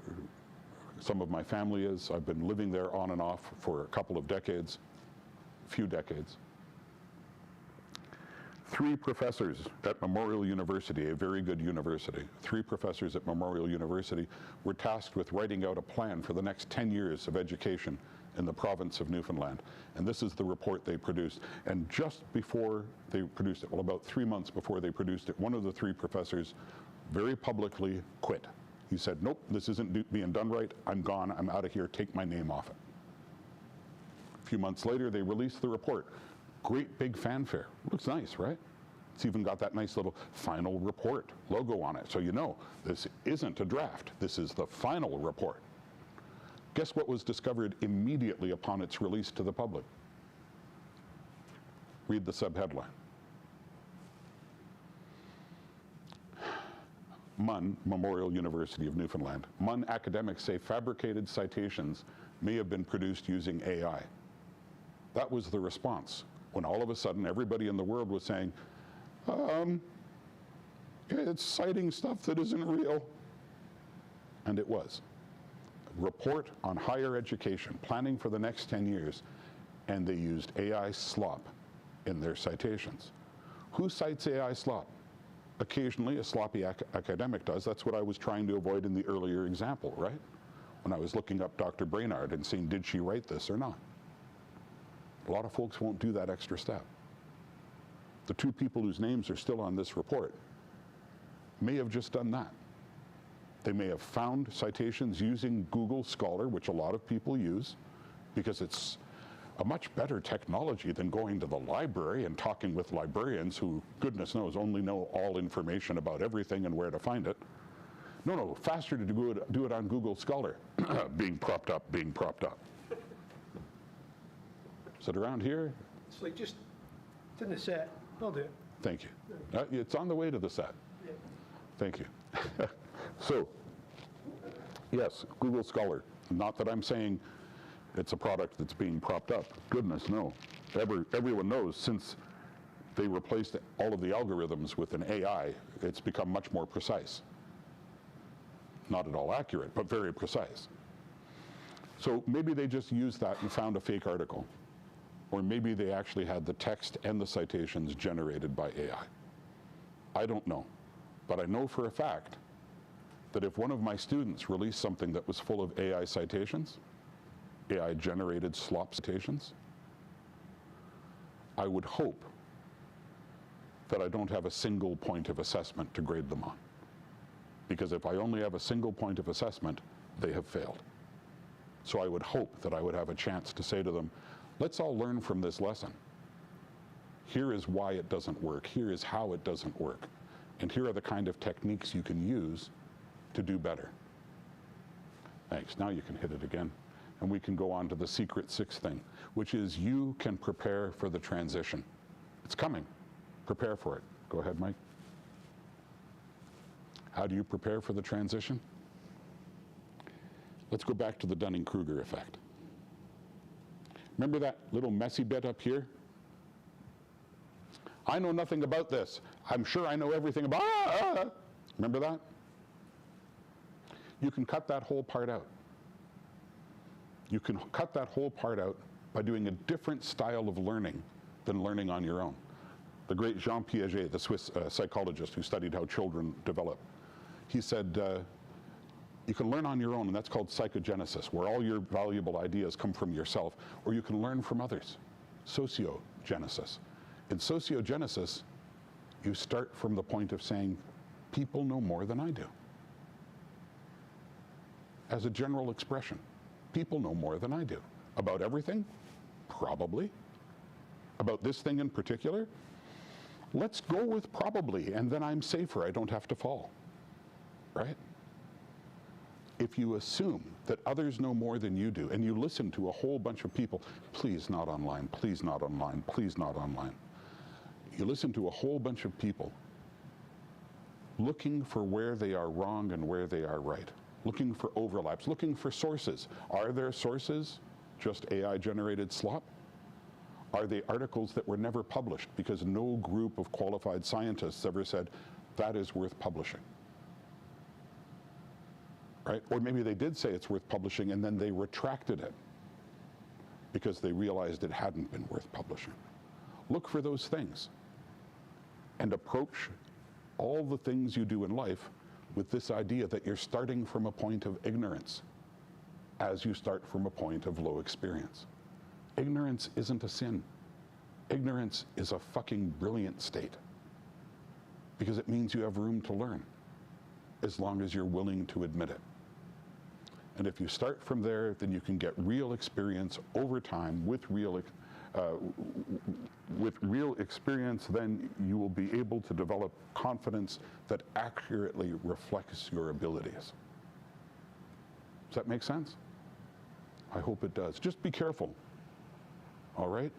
some of my family is. I've been living there on and off for a couple of decades, few decades. 3 professors at Memorial University, a very good university, 3 professors at Memorial University were tasked with writing out a plan for the next 10 years of education in the province of Newfoundland. And this is the report they produced. And just before they produced it, well, about 3 months before they produced it, one of the 3 professors very publicly quit. He said, nope, this isn't being done right. I'm gone. I'm out of here. Take my name off it. A few months later, they released the report. Great big fanfare. Looks nice, right? It's even got that nice little final report logo on it. So you know, this isn't a draft. This is the final report. Guess what was discovered immediately upon its release to the public? Read the subheadline. MUN, Memorial University of Newfoundland. MUN academics say fabricated citations may have been produced using AI. That was the response when all of a sudden everybody in the world was saying, it's citing stuff that isn't real. And it was. Report on higher education, planning for the next 10 years, and they used AI slop in their citations. Who cites AI slop? Occasionally, a sloppy academic does. That's what I was trying to avoid in the earlier example, right? When I was looking up Dr. Brainard and seeing, did she write this or not? A lot of folks won't do that extra step. The two people whose names are still on this report may have just done that. They may have found citations using Google Scholar, which a lot of people use, because it's a much better technology than going to the library and talking with librarians who, goodness knows, only know all information about everything and where to find it. No, faster to do it on Google Scholar. Being propped up. Is it around here? It's like just, it's in the set. I'll do it. Thank you. It's on the way to the set. Yeah. Thank you. So, yes, Google Scholar. Not that I'm saying it's a product that's being propped up. Goodness, no. Everyone knows since they replaced all of the algorithms with an AI, it's become much more precise. Not at all accurate, but very precise. So maybe they just used that and found a fake article. Or maybe they actually had the text and the citations generated by AI. I don't know. But I know for a fact that if one of my students released something that was full of AI citations, AI-generated slop citations, I would hope that I don't have a single point of assessment to grade them on. Because if I only have a single point of assessment, they have failed. So I would hope that I would have a chance to say to them, let's all learn from this lesson. Here is why it doesn't work. Here is how it doesn't work. And here are the kind of techniques you can use to do better. Thanks. Now you can hit it again. And we can go on to the secret sixth thing, which is you can prepare for the transition. It's coming. Prepare for it. Go ahead, Mike. How do you prepare for the transition? Let's go back to the Dunning-Kruger effect. Remember that little messy bit up here? I know nothing about this. I'm sure I know everything about. Remember that? You can cut that whole part out. You can cut that whole part out by doing a different style of learning than learning on your own. The great Jean Piaget, the Swiss psychologist who studied how children develop, he said, you can learn on your own, and that's called psychogenesis, where all your valuable ideas come from yourself, or you can learn from others, sociogenesis. In sociogenesis, you start from the point of saying, people know more than I do. As a general expression, people know more than I do. About everything? Probably. About this thing in particular? Let's go with probably, and then I'm safer, I don't have to fall. Right? If you assume that others know more than you do, and you listen to a whole bunch of people, please not online, please not online, please not online. You listen to a whole bunch of people looking for where they are wrong and where they are right, looking for overlaps, looking for sources. Are there sources just AI-generated slop? Are they articles that were never published because no group of qualified scientists ever said, that is worth publishing? Right? Or maybe they did say it's worth publishing and then they retracted it because they realized it hadn't been worth publishing. Look for those things and approach all the things you do in life with this idea that you're starting from a point of ignorance as you start from a point of low experience. Ignorance isn't a sin. Ignorance is a fucking brilliant state because it means you have room to learn as long as you're willing to admit it. And if you start from there, then you can get real experience over time with real With real experience, then you will be able to develop confidence that accurately reflects your abilities. Does that make sense? I hope it does. Just be careful, all right?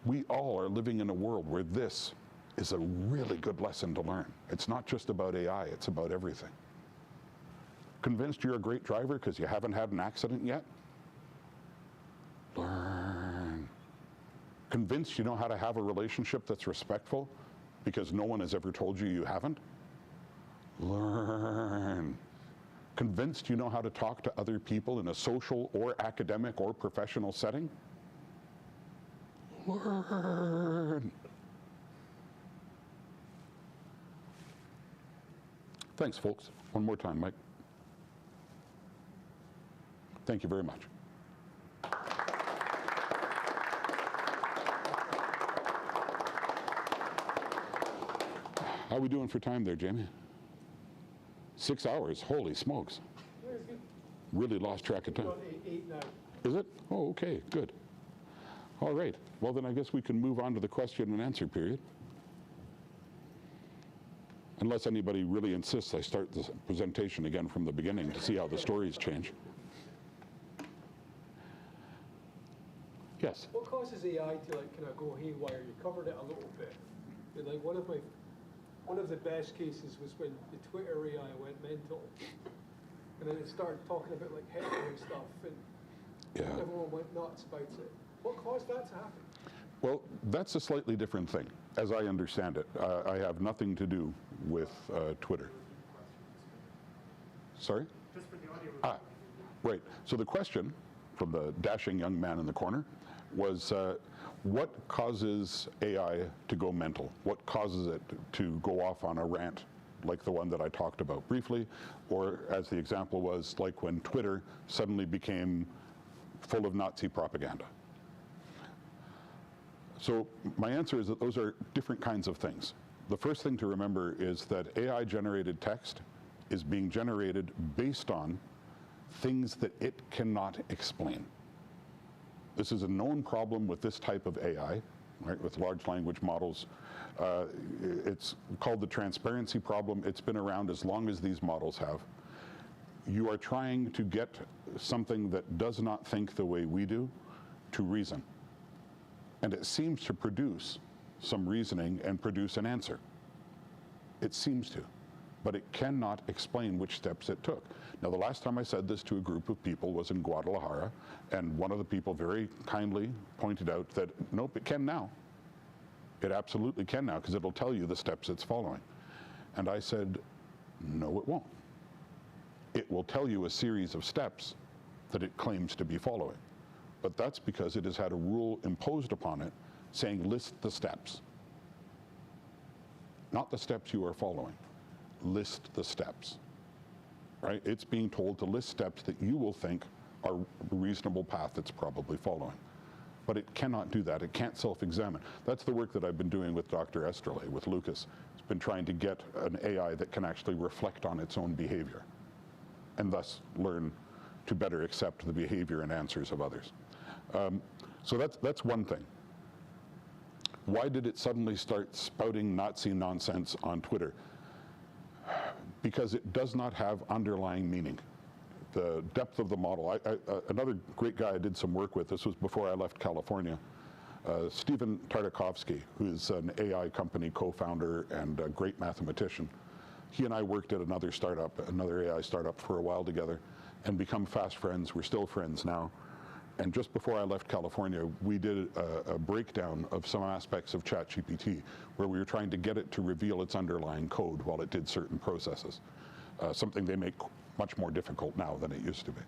We all are living in a world where this is a really good lesson to learn. It's not just about AI, it's about everything. Convinced you're a great driver because you haven't had an accident yet? Learn. Convinced you know how to have a relationship that's respectful because no one has ever told you you haven't? Learn. Convinced you know how to talk to other people in a social or academic or professional setting? Learn. Thanks, folks. One more time, Mike. Thank you very much. How are we doing for time there, Jamie? 6 hours, holy smokes. Really lost track of time. Eight now. Is it? Oh, okay, good. All right, well then I guess we can move on to the question and answer period. Unless anybody really insists I start the presentation again from the beginning to see how the stories change. Yes? What causes AI to like kind of go haywire? You covered it a little bit. But like one of the best cases was when the Twitter AI went mental, and then it started talking about like Hitler and stuff, and Yeah. everyone went nuts about it. What caused that to happen? Well, that's a slightly different thing, as I understand it. I have nothing to do with Twitter. Sorry? Just for the audio. Right. So the question from the dashing young man in the corner was, what causes AI to go mental? What causes it to go off on a rant like the one that I talked about briefly, or as the example was, like when Twitter suddenly became full of Nazi propaganda? So my answer is that those are different kinds of things. The first thing to remember is that AI-generated text is being generated based on things that it cannot explain. This is a known problem with this type of AI, right, with large language models. It's called the transparency problem. It's been around as long as these models have. You are trying to get something that does not think the way we do to reason. And it seems to produce some reasoning and produce an answer. It seems to, but it cannot explain which steps it took. Now, the last time I said this to a group of people was in Guadalajara, and one of the people very kindly pointed out that, nope, it can now. It absolutely can now, because it'll tell you the steps it's following. And I said, no, it won't. It will tell you a series of steps that it claims to be following. But that's because it has had a rule imposed upon it saying list the steps. Not the steps you are following. List the steps. Right? It's being told to list steps that you will think are a reasonable path it's probably following. But it cannot do that. It can't self-examine. That's the work that I've been doing with Dr. Esterle, with Lucas. It's been trying to get an AI that can actually reflect on its own behavior and thus learn to better accept the behavior and answers of others. So that's one thing. Why did it suddenly start spouting Nazi nonsense on Twitter? Because it does not have underlying meaning. The depth of the model. Another great guy I did some work with, this was before I left California, Stephen Tartakovsky, who's an AI company co-founder and a great mathematician. He and I worked at another startup, another AI startup for a while together and become fast friends. We're still friends now. And just before I left California, we did a breakdown of some aspects of ChatGPT where we were trying to get it to reveal its underlying code while it did certain processes, something they make much more difficult now than it used to be.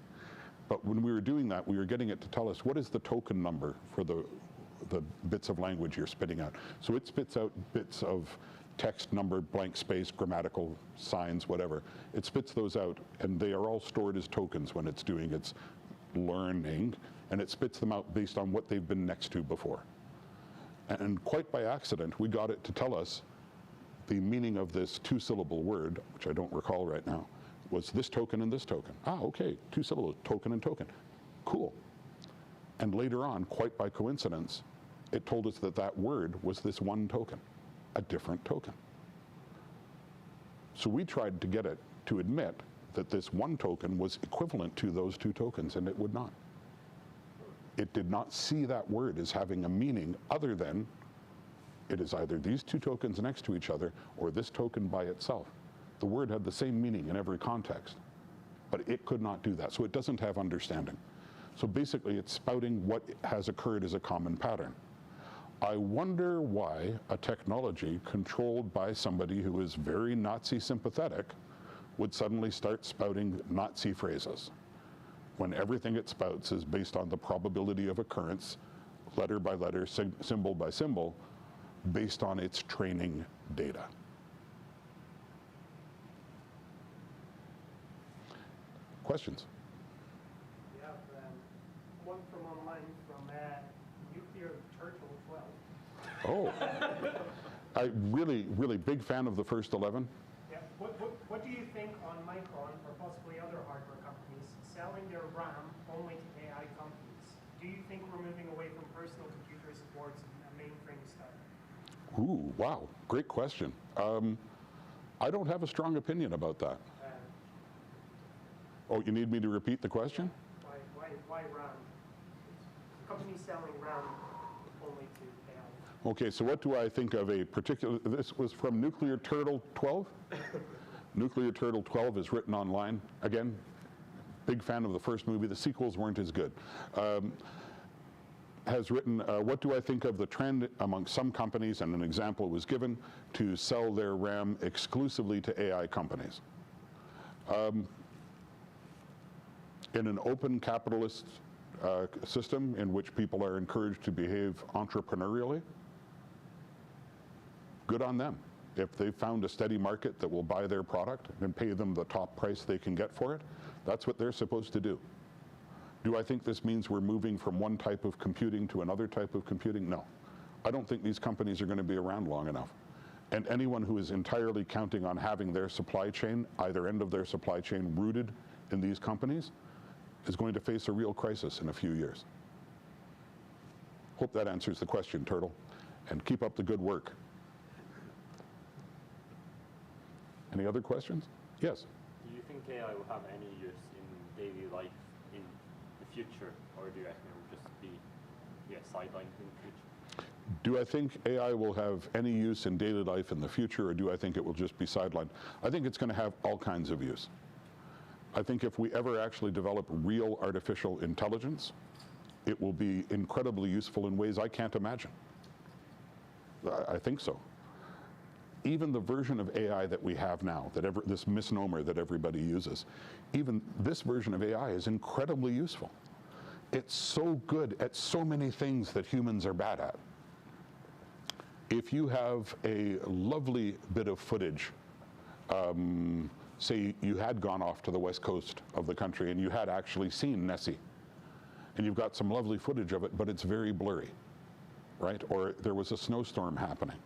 But when we were doing that, we were getting it to tell us what is the token number for the bits of language you're spitting out. So it spits out bits of text, number, blank space, grammatical signs, whatever. It spits those out, and they are all stored as tokens when it's doing its learning, and it spits them out based on what they've been next to before. And quite by accident, we got it to tell us the meaning of this two-syllable word, which I don't recall right now, was this token and this token. Ah, okay, two syllables, token and token. Cool. And later on, quite by coincidence, It told us that that word was this one token, a different token. So we tried to get it to admit that this one token was equivalent to those two tokens, and it would not. It did not see that word as having a meaning other than it is either these two tokens next to each other or this token by itself. The word had the same meaning in every context, but it could not do that. So it doesn't have understanding. So basically it's spouting what has occurred as a common pattern. I wonder why a technology controlled by somebody who is very Nazi sympathetic would suddenly start spouting Nazi phrases when everything it spouts is based on the probability of occurrence, letter by letter, symbol by symbol, based on its training data. Questions? We have one from online from Nuclear Turtle 12. Oh, I really big fan of the first 11. Yeah. What do you think on Micron or possibly other hardware companies selling their RAM only to AI companies? Do you think we're moving away from personal computers towards a mainframe style? Ooh, wow, great question. I don't have a strong opinion about that. Oh, you need me to repeat the question? Why RAM? Companies selling RAM only to AI. Okay, so what do I think of a particular, this was from Nuclear Turtle 12? Nuclear Turtle 12 is written online. Again, big fan of the first movie. The sequels weren't as good. Has written, what do I think of the trend among some companies, and an example was given, to sell their RAM exclusively to AI companies. In an open capitalist system in which people are encouraged to behave entrepreneurially, good on them. If they've found a steady market that will buy their product and pay them the top price they can get for it, that's what they're supposed to do. Do I think this means we're moving from one type of computing to another type of computing? No. I don't think these companies are going to be around long enough. And anyone who is entirely counting on having their supply chain, either end of their supply chain, rooted in these companies, is going to face a real crisis in a few years. Hope that answers the question, Turtle. And keep up the good work. Any other questions? Yes? Do you think AI will have any use in daily life in the future, or do you reckon it will just be sidelined in the future? Do I think AI will have any use in daily life in the future, or do I think it will just be sidelined? I think it's going to have all kinds of use. I think if we ever actually develop real artificial intelligence, it will be incredibly useful in ways I can't imagine. I think so. Even the version of AI that we have now, this misnomer that everybody uses, even this version of AI is incredibly useful. It's so good at so many things that humans are bad at. If you have a lovely bit of footage, say you had gone off to the west coast of the country and you had actually seen Nessie, and you've got some lovely footage of it, but it's very blurry, right? Or there was a snowstorm happening,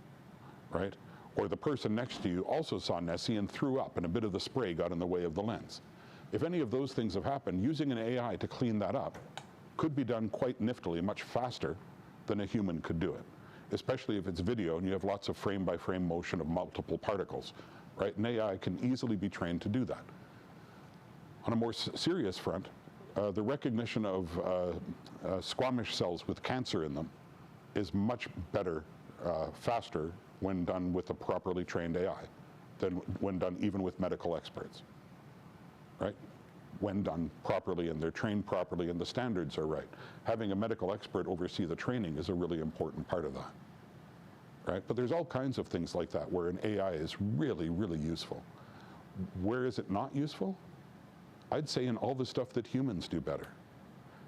right? Or the person next to you also saw Nessie and threw up, and a bit of the spray got in the way of the lens. If any of those things have happened, using an AI to clean that up could be done quite niftily, much faster than a human could do it, especially if it's video and you have lots of frame-by-frame motion of multiple particles, right? An AI can easily be trained to do that. On a more serious front, the recognition of squamish cells with cancer in them is much better, faster, when done with a properly trained AI than when done even with medical experts, right? When done properly and they're trained properly and the standards are right. Having a medical expert oversee the training is a really important part of that, right? But there's all kinds of things like that where an AI is really, really useful. Where is it not useful? I'd say in all the stuff that humans do better.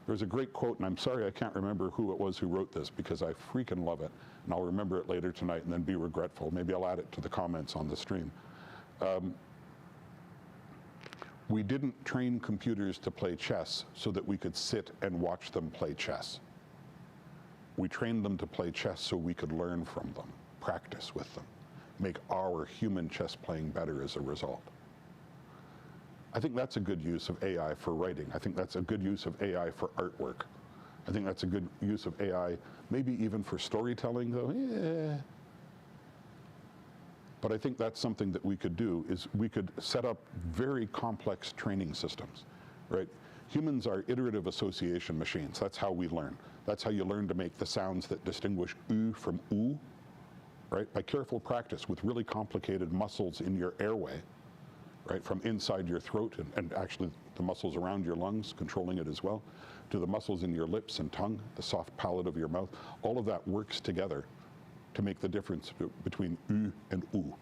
There's a great quote, and I'm sorry I can't remember who it was who wrote this because I freaking love it, and I'll remember it later tonight and then be regretful. Maybe I'll add it to the comments on the stream. We didn't train computers to play chess so that we could sit and watch them play chess. We trained them to play chess so we could learn from them, practice with them, make our human chess playing better as a result. I think that's a good use of AI for writing. I think that's a good use of AI for artwork. I think that's a good use of AI, maybe even for storytelling, though. Yeah. But I think that's something that we could do, is we could set up very complex training systems, right? Humans are iterative association machines. That's how we learn. That's how you learn to make the sounds that distinguish oo from oo, right? By careful practice with really complicated muscles in your airway, right? From inside your throat and actually the muscles around your lungs, controlling it as well, to the muscles in your lips and tongue, the soft palate of your mouth. All of that works together to make the difference between oo and oo,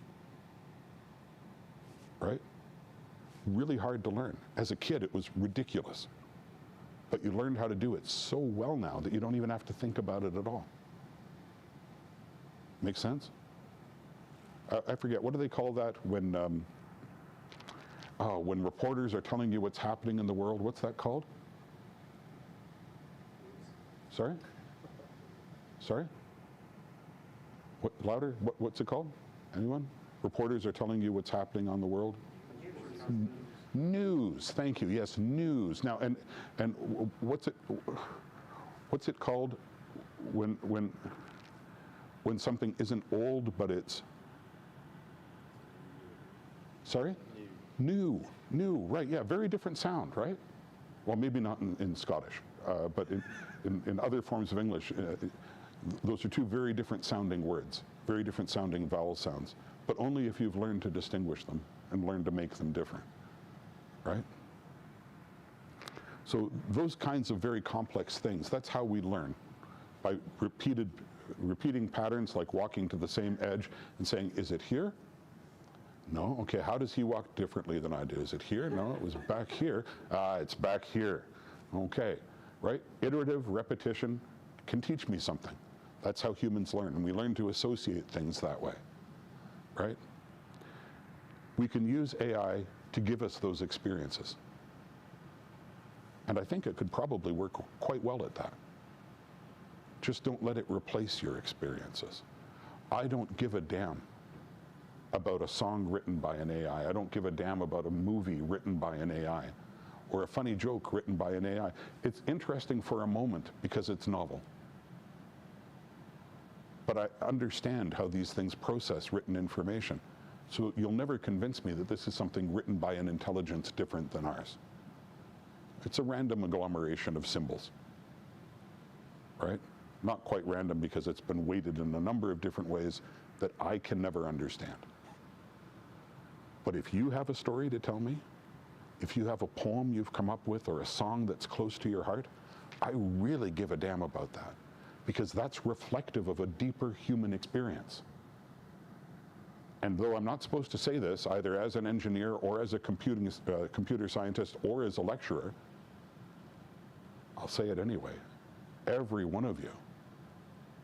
right? Really hard to learn. As a kid, it was ridiculous. But you learned how to do it so well now that you don't even have to think about it at all. Make sense? I forget, what do they call that when reporters are telling you what's happening in the world? What's that called? Sorry? Sorry? What, louder? What's it called? Anyone? Reporters are telling you what's happening on the world? News. Thank you. Yes, news. Now, and what's it called when something isn't old but it's, sorry? New. Right? Yeah. Very different sound, right? Well, maybe not in Scottish, but in other forms of English. Those are two very different sounding words, very different sounding vowel sounds, but only if you've learned to distinguish them and learned to make them different, right? So those kinds of very complex things, that's how we learn, by repeating patterns like walking to the same edge and saying, is it here? No, okay, how does he walk differently than I do? Is it here? No, it was back here. It's back here. Okay, right? Iterative repetition can teach me something. That's how humans learn, and we learn to associate things that way, right? We can use AI to give us those experiences. And I think it could probably work quite well at that. Just don't let it replace your experiences. I don't give a damn about a song written by an AI. I don't give a damn about a movie written by an AI or a funny joke written by an AI. It's interesting for a moment because it's novel. But I understand how these things process written information. So you'll never convince me that this is something written by an intelligence different than ours. It's a random agglomeration of symbols, right? Not quite random because it's been weighted in a number of different ways that I can never understand. But if you have a story to tell me, if you have a poem you've come up with or a song that's close to your heart, I really give a damn about that, because that's reflective of a deeper human experience. And though I'm not supposed to say this either as an engineer or as a computer scientist or as a lecturer, I'll say it anyway. Every one of you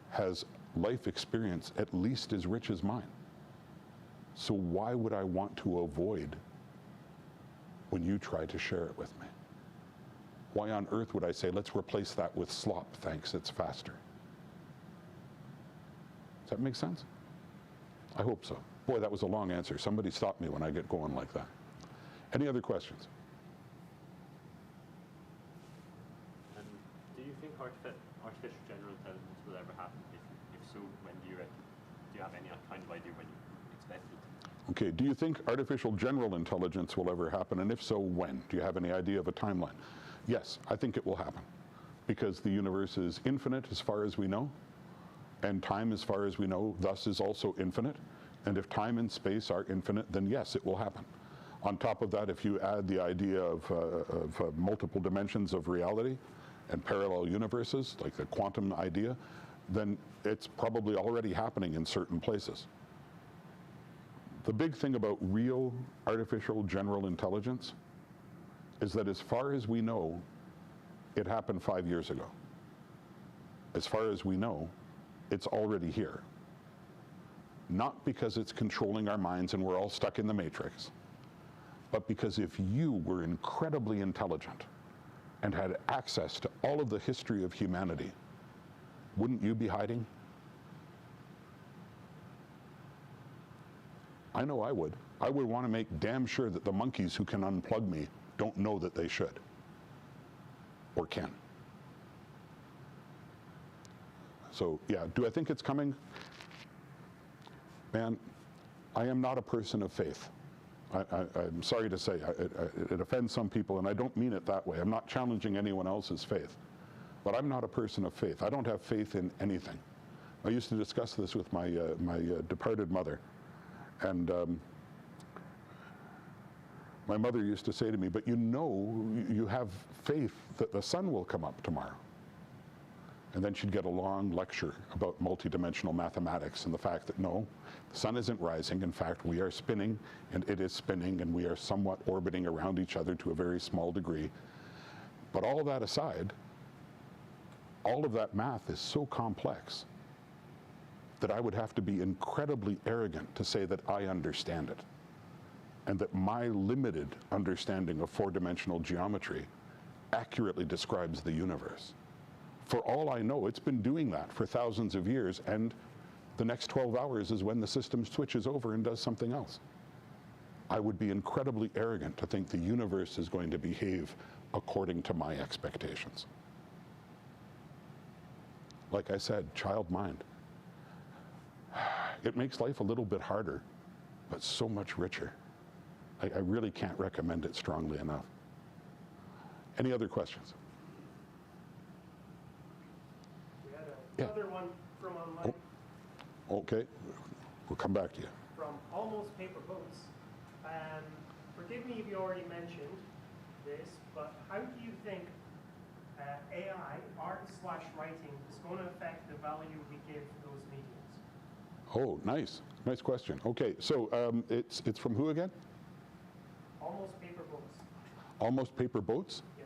has life experience at least as rich as mine. So why would I want to avoid when you try to share it with me? Why on earth would I say, let's replace that with slop, thanks, it's faster? Does that make sense? I hope so. Boy, that was a long answer. Somebody stop me when I get going like that. Any other questions? Do you think artificial general intelligence will ever happen? If so, when do you reckon? Do you have any kind of idea when you expect it? Okay, do you think artificial general intelligence will ever happen? And if so, when? Do you have any idea of a timeline? Yes, I think it will happen. Because the universe is infinite as far as we know, and time as far as we know, thus is also infinite. And if time and space are infinite, then yes, it will happen. On top of that, if you add the idea of multiple dimensions of reality and parallel universes, like the quantum idea, then it's probably already happening in certain places. The big thing about real artificial general intelligence is that as far as we know, it happened 5 years ago. As far as we know, it's already here. Not because it's controlling our minds and we're all stuck in the matrix, but because if you were incredibly intelligent and had access to all of the history of humanity, wouldn't you be hiding? I know I would. I would want to make damn sure that the monkeys who can unplug me don't know that they should or can. So yeah, do I think it's coming? Man, I am not a person of faith. I'm sorry to say, it offends some people, and I don't mean it that way. I'm not challenging anyone else's faith, but I'm not a person of faith. I don't have faith in anything. I used to discuss this with my departed mother, and my mother used to say to me, but you know, you have faith that the sun will come up tomorrow. And then she'd get a long lecture about multidimensional mathematics and the fact that no, the sun isn't rising. In fact, we are spinning, and it is spinning, and we are somewhat orbiting around each other to a very small degree. But all of that aside, all of that math is so complex that I would have to be incredibly arrogant to say that I understand it, and that my limited understanding of four-dimensional geometry accurately describes the universe. For all I know, it's been doing that for thousands of years, and the next 12 hours is when the system switches over and does something else. I would be incredibly arrogant to think the universe is going to behave according to my expectations. Like I said, child mind. It makes life a little bit harder, but so much richer. I really can't recommend it strongly enough. Any other questions? We had another one from online. Oh, okay, we'll come back to you. From Almost Paper Boats. Forgive me if you already mentioned this, but how do you think AI, art/writing, is going to affect the value we give those mediums? Oh, nice question. Okay, so it's from who again? Almost Paper Boats. Almost Paper Boats? Yeah.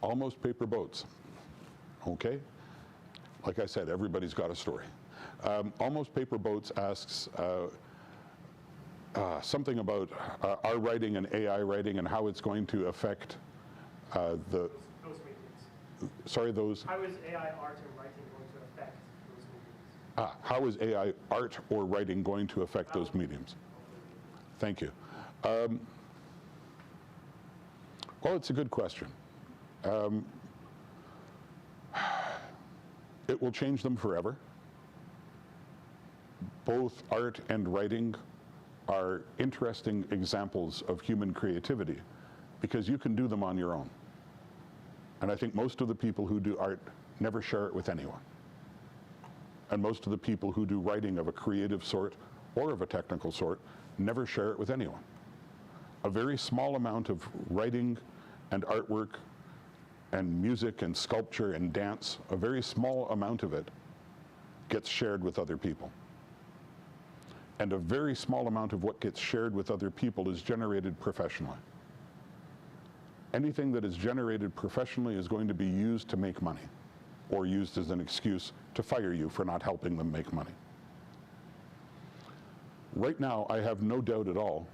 Almost Paper Boats. Okay. Like I said, everybody's got a story. Almost Paper Boats asks something about our writing and AI writing and how it's going to affect Those mediums. sorry, those. How is AI, art, and writing going to affect those mediums? How is AI, art, or writing going to affect those mediums? Thank you. Well, it's a good question. It will change them forever. Both art and writing are interesting examples of human creativity because you can do them on your own. And I think most of the people who do art never share it with anyone. And most of the people who do writing of a creative sort or of a technical sort never share it with anyone. A very small amount of writing and artwork and music and sculpture and dance, a very small amount of it gets shared with other people. And a very small amount of what gets shared with other people is generated professionally. Anything that is generated professionally is going to be used to make money or used as an excuse to fire you for not helping them make money. Right now, I have no doubt at all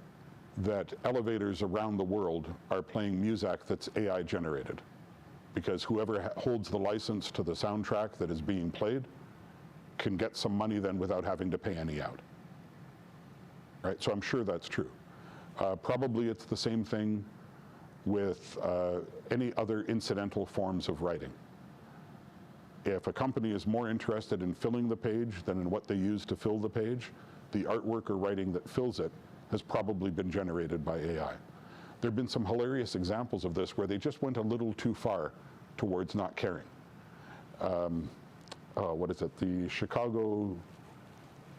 that elevators around the world are playing music that's AI generated, because whoever holds the license to the soundtrack that is being played can get some money then without having to pay any out. Right? So I'm sure that's true. Probably it's the same thing with any other incidental forms of writing. If a company is more interested in filling the page than in what they use to fill the page, the artwork or writing that fills it has probably been generated by AI. There have been some hilarious examples of this where they just went a little too far towards not caring. What is it? The Chicago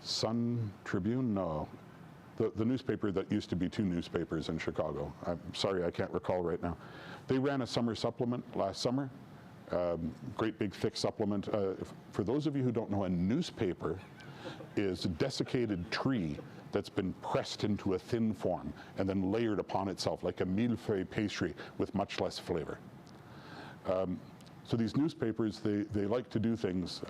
Sun Tribune? No. The newspaper that used to be two newspapers in Chicago. I'm sorry, I can't recall right now. They ran a summer supplement last summer. Great big thick supplement. For those of you who don't know, a newspaper is a desiccated tree that's been pressed into a thin form and then layered upon itself like a millefeuille pastry with much less flavor. So these newspapers, they like to do things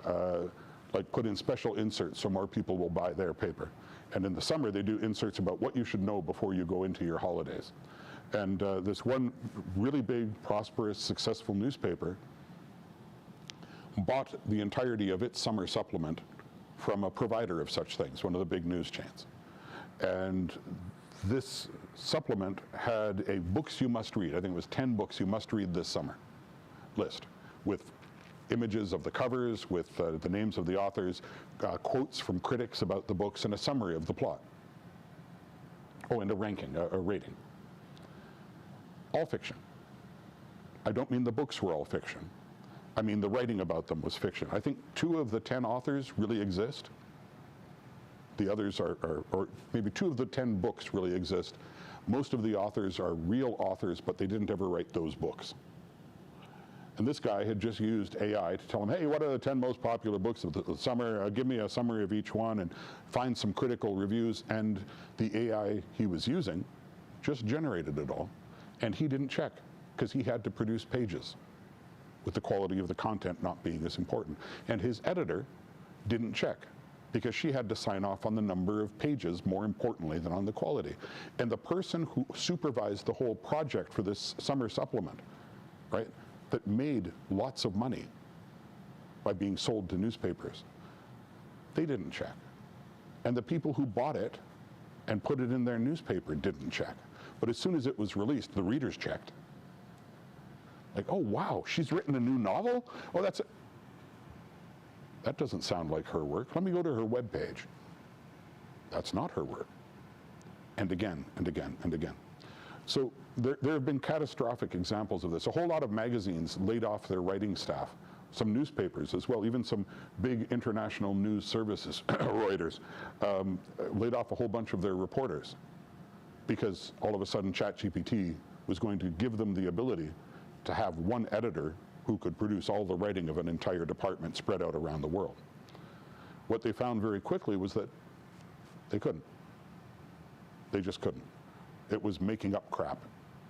like put in special inserts so more people will buy their paper. And in the summer, they do inserts about what you should know before you go into your holidays. And this one really big, prosperous, successful newspaper bought the entirety of its summer supplement from a provider of such things, one of the big news chains. And this supplement had a books you must read, I think it was 10 books you must read this summer list, with images of the covers with the names of the authors, quotes from critics about the books, and a summary of the plot. Oh, and a ranking, a rating. All fiction. I don't mean the books were all fiction. I mean the writing about them was fiction. I think 2 of the 10 authors really exist. The others are or maybe 2 of the 10 books really exist. Most of the authors are real authors, but they didn't ever write those books. And this guy had just used AI to tell him, hey, what are the 10 most popular books of the summer? Give me a summary of each one and find some critical reviews. And the AI he was using just generated it all. And he didn't check because he had to produce pages with the quality of the content not being as important. And his editor didn't check because she had to sign off on the number of pages more importantly than on the quality. And the person who supervised the whole project for this summer supplement, right, that made lots of money by being sold to newspapers, they didn't check. And the people who bought it and put it in their newspaper didn't check. But as soon as it was released, the readers checked. Like, oh wow, she's written a new novel? Oh, that doesn't sound like her work. Let me go to her webpage. That's not her work. And again, and again, and again. So there have been catastrophic examples of this. A whole lot of magazines laid off their writing staff. Some newspapers as well, even some big international news services, Reuters, laid off a whole bunch of their reporters because all of a sudden ChatGPT was going to give them the ability to have one editor who could produce all the writing of an entire department spread out around the world. What they found very quickly was that they couldn't. They just couldn't. It was making up crap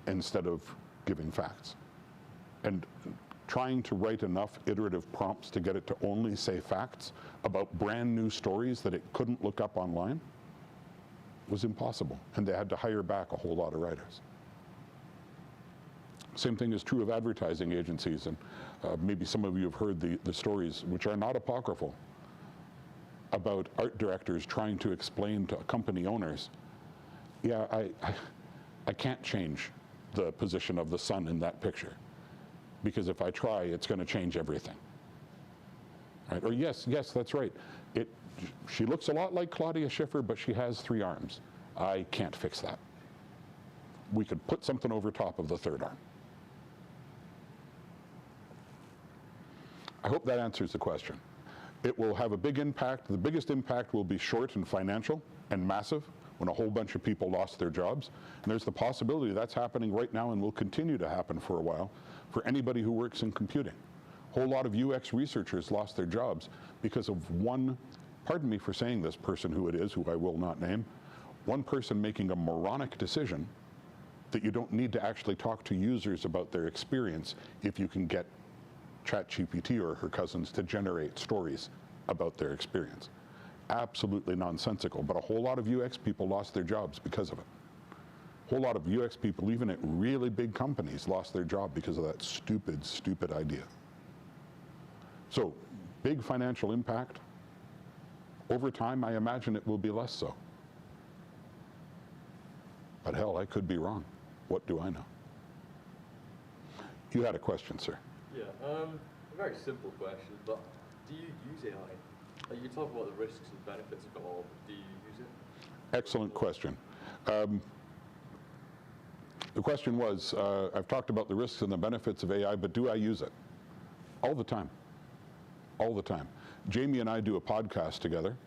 instead of giving facts. And trying to write enough iterative prompts to get it to only say facts about brand new stories that it couldn't look up online was impossible. And they had to hire back a whole lot of writers. Same thing is true of advertising agencies, and maybe some of you have heard the stories, which are not apocryphal, about art directors trying to explain to company owners, yeah, I can't change the position of the sun in that picture, because if I try, it's going to change everything. Right? Or yes, that's right. She looks a lot like Claudia Schiffer, but she has 3 arms. I can't fix that. We could put something over top of the 3rd arm. I hope that answers the question. It will have a big impact. The biggest impact will be short and financial and massive when a whole bunch of people lost their jobs. And there's the possibility that's happening right now and will continue to happen for a while for anybody who works in computing. A whole lot of UX researchers lost their jobs because of one, pardon me for saying this person who it is, who I will not name, one person making a moronic decision that you don't need to actually talk to users about their experience if you can get ChatGPT or her cousins to generate stories about their experience. Absolutely nonsensical, but a whole lot of UX people lost their jobs because of it. A whole lot of UX people, even at really big companies, lost their job because of that stupid, stupid idea. So, big financial impact. Over time, I imagine it will be less so. But hell, I could be wrong. What do I know? You had a question, sir. Yeah, a very simple question, but do you use AI? Like, you talk about the risks and benefits of it all, but do you use it? Excellent question. The question was, I've talked about the risks and the benefits of AI, but do I use it? All the time. All the time. Jamie and I do a podcast together,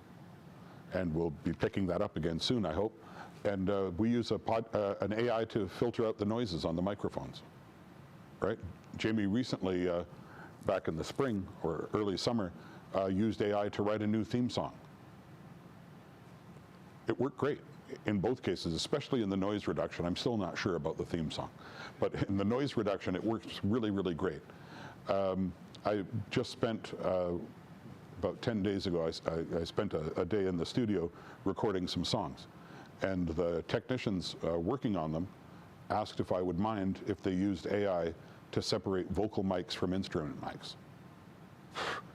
and we'll be picking that up again soon, I hope. And we use an AI to filter out the noises on the microphones, right? Jamie recently, back in the spring or early summer, used AI to write a new theme song. It worked great in both cases, especially in the noise reduction. I'm still not sure about the theme song, but in the noise reduction, it works really, really great. I just spent, about 10 days ago, I spent a day in the studio recording some songs. And the technicians working on them asked if I would mind if they used AI to separate vocal mics from instrument mics.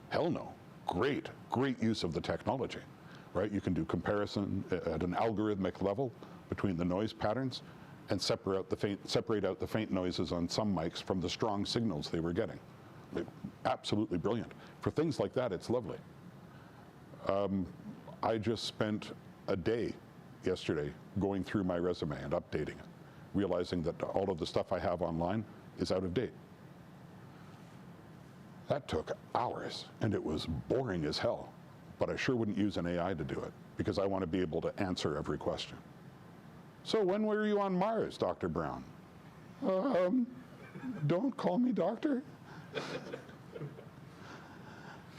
Hell no. Great, great use of the technology, right? You can do comparison at an algorithmic level between the noise patterns and separate out the faint noises on some mics from the strong signals they were getting. absolutely brilliant. For things like that, it's lovely. I just spent a day yesterday going through my resume and updating it, realizing that all of the stuff I have online is out of date. That took hours, and it was boring as hell. But I sure wouldn't use an AI to do it, because I want to be able to answer every question. So when were you on Mars, Dr. Brown? Don't call me doctor.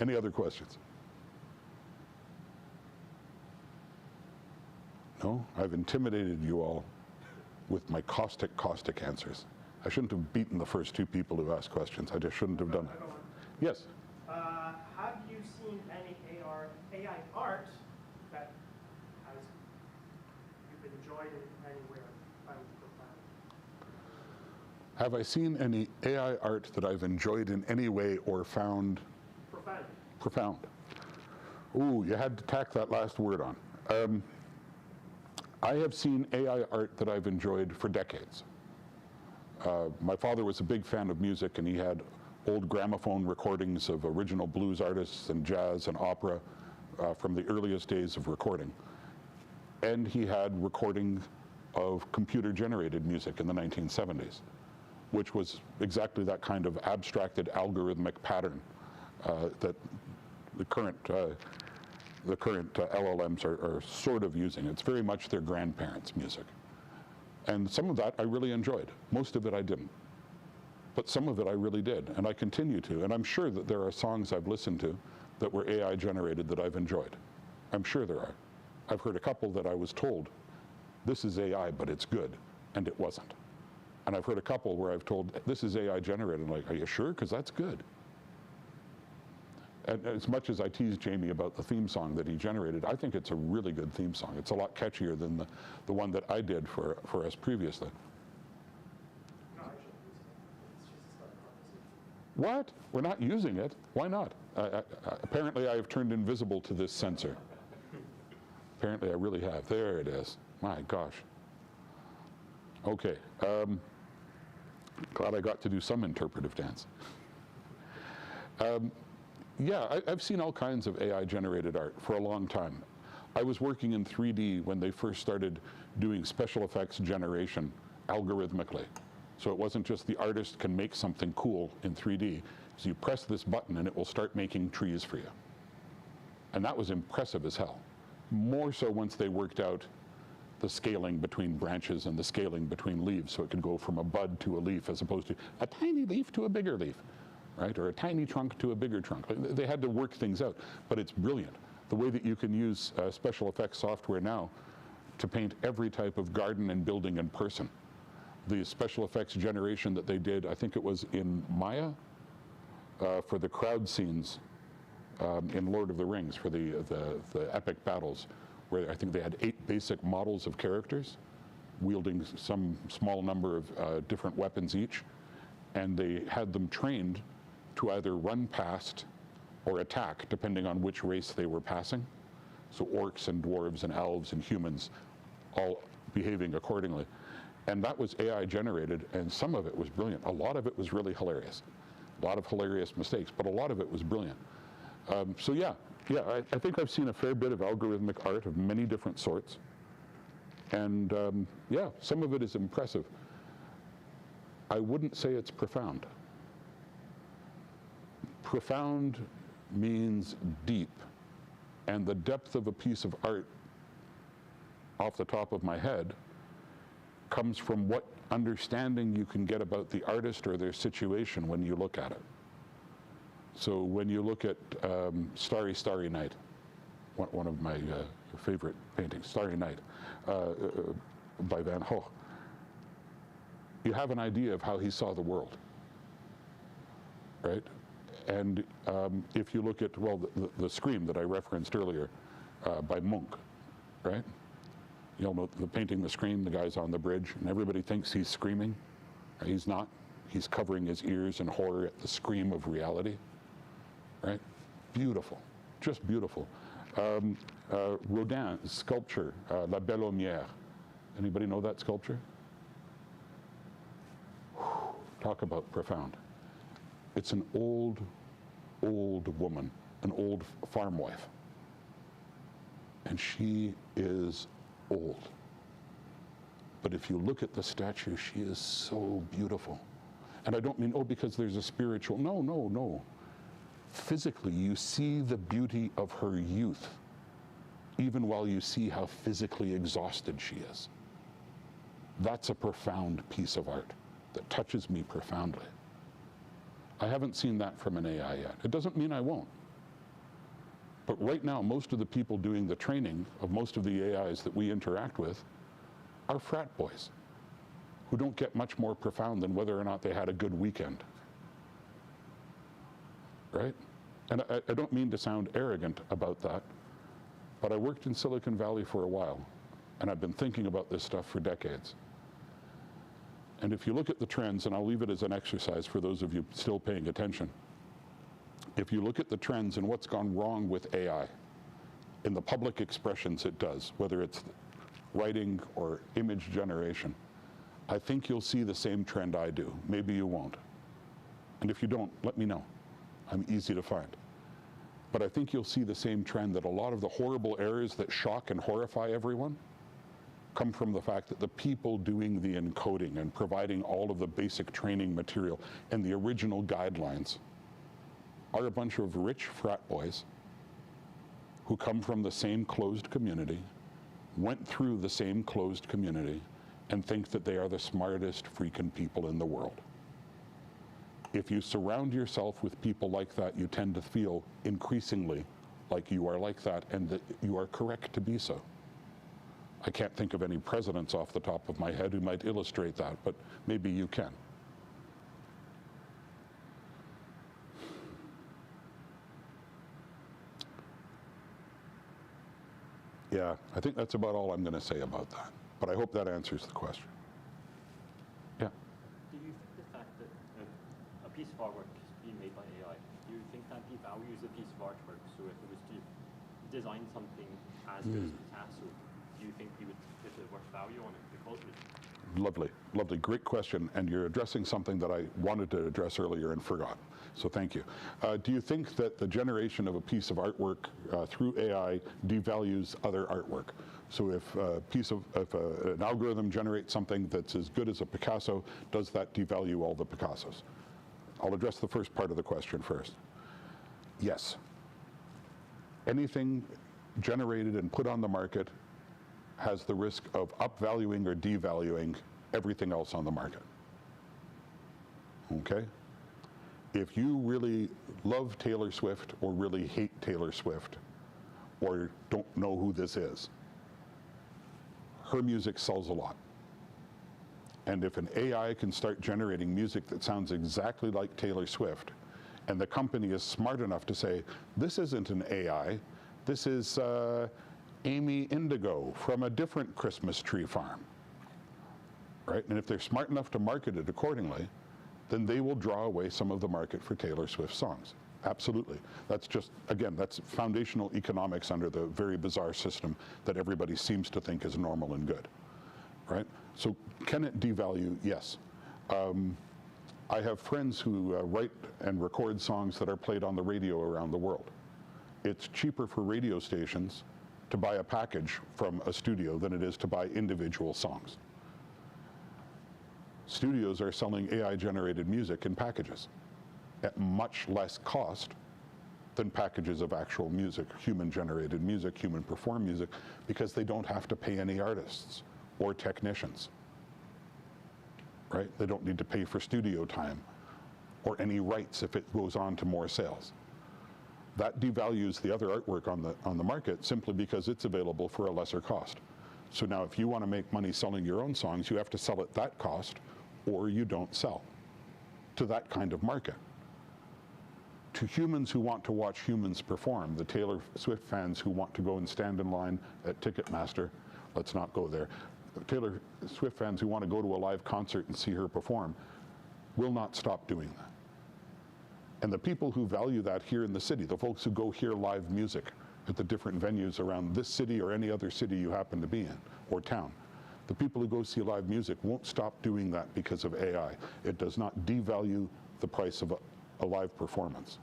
Any other questions? No? I've intimidated you all with my caustic answers. I shouldn't have beaten the first two people who asked questions. I just shouldn't have done it. Yes? Have you seen any AI art that you've enjoyed in any way or found profound? Have I seen any AI art that I've enjoyed in any way or found profound? Ooh, you had to tack that last word on. I have seen AI art that I've enjoyed for decades. My father was a big fan of music, and he had old gramophone recordings of original blues artists and jazz and opera from the earliest days of recording. And he had recording of computer-generated music in the 1970s, which was exactly that kind of abstracted algorithmic pattern that the current LLMs are sort of using. It's very much their grandparents' music. And some of that I really enjoyed. Most of it I didn't. But some of it I really did, and I continue to. And I'm sure that there are songs I've listened to that were AI generated that I've enjoyed. I'm sure there are. I've heard a couple that I was told, this is AI, but it's good, and it wasn't. And I've heard a couple where I've told, this is AI generated. I'm like, are you sure? Because that's good. And as much as I teased Jamie about the theme song that he generated, I think it's a really good theme song. It's a lot catchier than the one that I did for us previously. What? We're not using it? Why not? Apparently I have turned invisible to this sensor. Apparently I really have. There it is. My gosh. Okay. Glad I got to do some interpretive dance. Yeah, I've seen all kinds of AI-generated art for a long time. I was working in 3D when they first started doing special effects generation algorithmically. So it wasn't just the artist can make something cool in 3D. So you press this button and it will start making trees for you. And that was impressive as hell. More so once they worked out the scaling between branches and the scaling between leaves, so it could go from a bud to a leaf as opposed to a tiny leaf to a bigger leaf, right? Or a tiny trunk to a bigger trunk. They had to work things out, but it's brilliant. The way that you can use special effects software now to paint every type of garden and building and person. The special effects generation that they did, I think it was in Maya, for the crowd scenes in Lord of the Rings, for the epic battles, where I think they had 8 basic models of characters, wielding some small number of different weapons each, and they had them trained to either run past or attack, depending on which race they were passing. So orcs and dwarves and elves and humans all behaving accordingly. And that was AI generated, and some of it was brilliant. A lot of it was really hilarious. A lot of hilarious mistakes, but a lot of it was brilliant. So yeah, I think I've seen a fair bit of algorithmic art of many different sorts. And yeah, some of it is impressive. I wouldn't say it's profound. Profound means deep. And the depth of a piece of art, off the top of my head, comes from what understanding you can get about the artist or their situation when you look at it. So when you look at Starry, Starry Night, one of my favorite paintings, Starry Night, by Van Gogh, you have an idea of how he saw the world, right? And if you look at, well, the Scream that I referenced earlier by Munch, right? You know, the painting The Scream, the guy's on the bridge, and everybody thinks he's screaming. He's not. He's covering his ears in horror at the scream of reality, right? Beautiful, just beautiful. Rodin's sculpture, La Belle Lumière. Anybody know that sculpture? Talk about profound. It's an old old woman, an old farm wife. And she is old. But if you look at the statue, she is so beautiful. And I don't mean, oh, because there's a spiritual, no, no, no. Physically, you see the beauty of her youth, even while you see how physically exhausted she is. That's a profound piece of art that touches me profoundly. I haven't seen that from an AI yet. It doesn't mean I won't. But right now, most of the people doing the training of most of the AIs that we interact with are frat boys who don't get much more profound than whether or not they had a good weekend. Right? And I don't mean to sound arrogant about that, but I worked in Silicon Valley for a while, and I've been thinking about this stuff for decades. And if you look at the trends, and I'll leave it as an exercise for those of you still paying attention, if you look at the trends and what's gone wrong with AI, in the public expressions it does, whether it's writing or image generation, I think you'll see the same trend I do. Maybe you won't. And if you don't, let me know. I'm easy to find. But I think you'll see the same trend, that a lot of the horrible errors that shock and horrify everyone come from the fact that the people doing the encoding and providing all of the basic training material and the original guidelines are a bunch of rich frat boys who come from the same closed community, went through the same closed community, and think that they are the smartest freaking people in the world. If you surround yourself with people like that, you tend to feel increasingly like you are like that, and that you are correct to be so. I can't think of any presidents off the top of my head who might illustrate that, but maybe you can. Yeah, I think that's about all I'm going to say about that. But I hope that answers the question. Yeah. Do you think the fact that a piece of artwork is being made by AI, do you think that devalues a piece of artwork? So if it was to design something as good as Picasso, do you think you would put a worth value on it because of it? Lovely, lovely, great question, and you're addressing something that I wanted to address earlier and forgot, so thank you. Do you think that the generation of a piece of artwork through AI devalues other artwork? So if an algorithm generates something that's as good as a Picasso, does that devalue all the Picassos? I'll address the first part of the question first. Yes. Anything generated and put on the market has the risk of upvaluing or devaluing everything else on the market. Okay? If you really love Taylor Swift or really hate Taylor Swift or don't know who this is, her music sells a lot. And if an AI can start generating music that sounds exactly like Taylor Swift, and the company is smart enough to say, this isn't an AI, this is Amy Indigo from a different Christmas tree farm, right? And if they're smart enough to market it accordingly, then they will draw away some of the market for Taylor Swift songs. Absolutely. That's just, again, that's foundational economics under the very bizarre system that everybody seems to think is normal and good, right? So can it devalue? Yes. I have friends who write and record songs that are played on the radio around the world. It's cheaper for radio stations to buy a package from a studio than it is to buy individual songs. Studios are selling AI-generated music in packages at much less cost than packages of actual music, human-generated music, human-performed music, because they don't have to pay any artists or technicians, right? They don't need to pay for studio time or any rights if it goes on to more sales. That devalues the other artwork on the market simply because it's available for a lesser cost. So now if you want to make money selling your own songs, you have to sell at that cost or you don't sell to that kind of market. To humans who want to watch humans perform, the Taylor Swift fans who want to go and stand in line at Ticketmaster, let's not go there. Taylor Swift fans who want to go to a live concert and see her perform will not stop doing that. And the people who value that here in the city, the folks who go hear live music at the different venues around this city or any other city you happen to be in, or town, the people who go see live music won't stop doing that because of AI. It does not devalue the price of a live performance.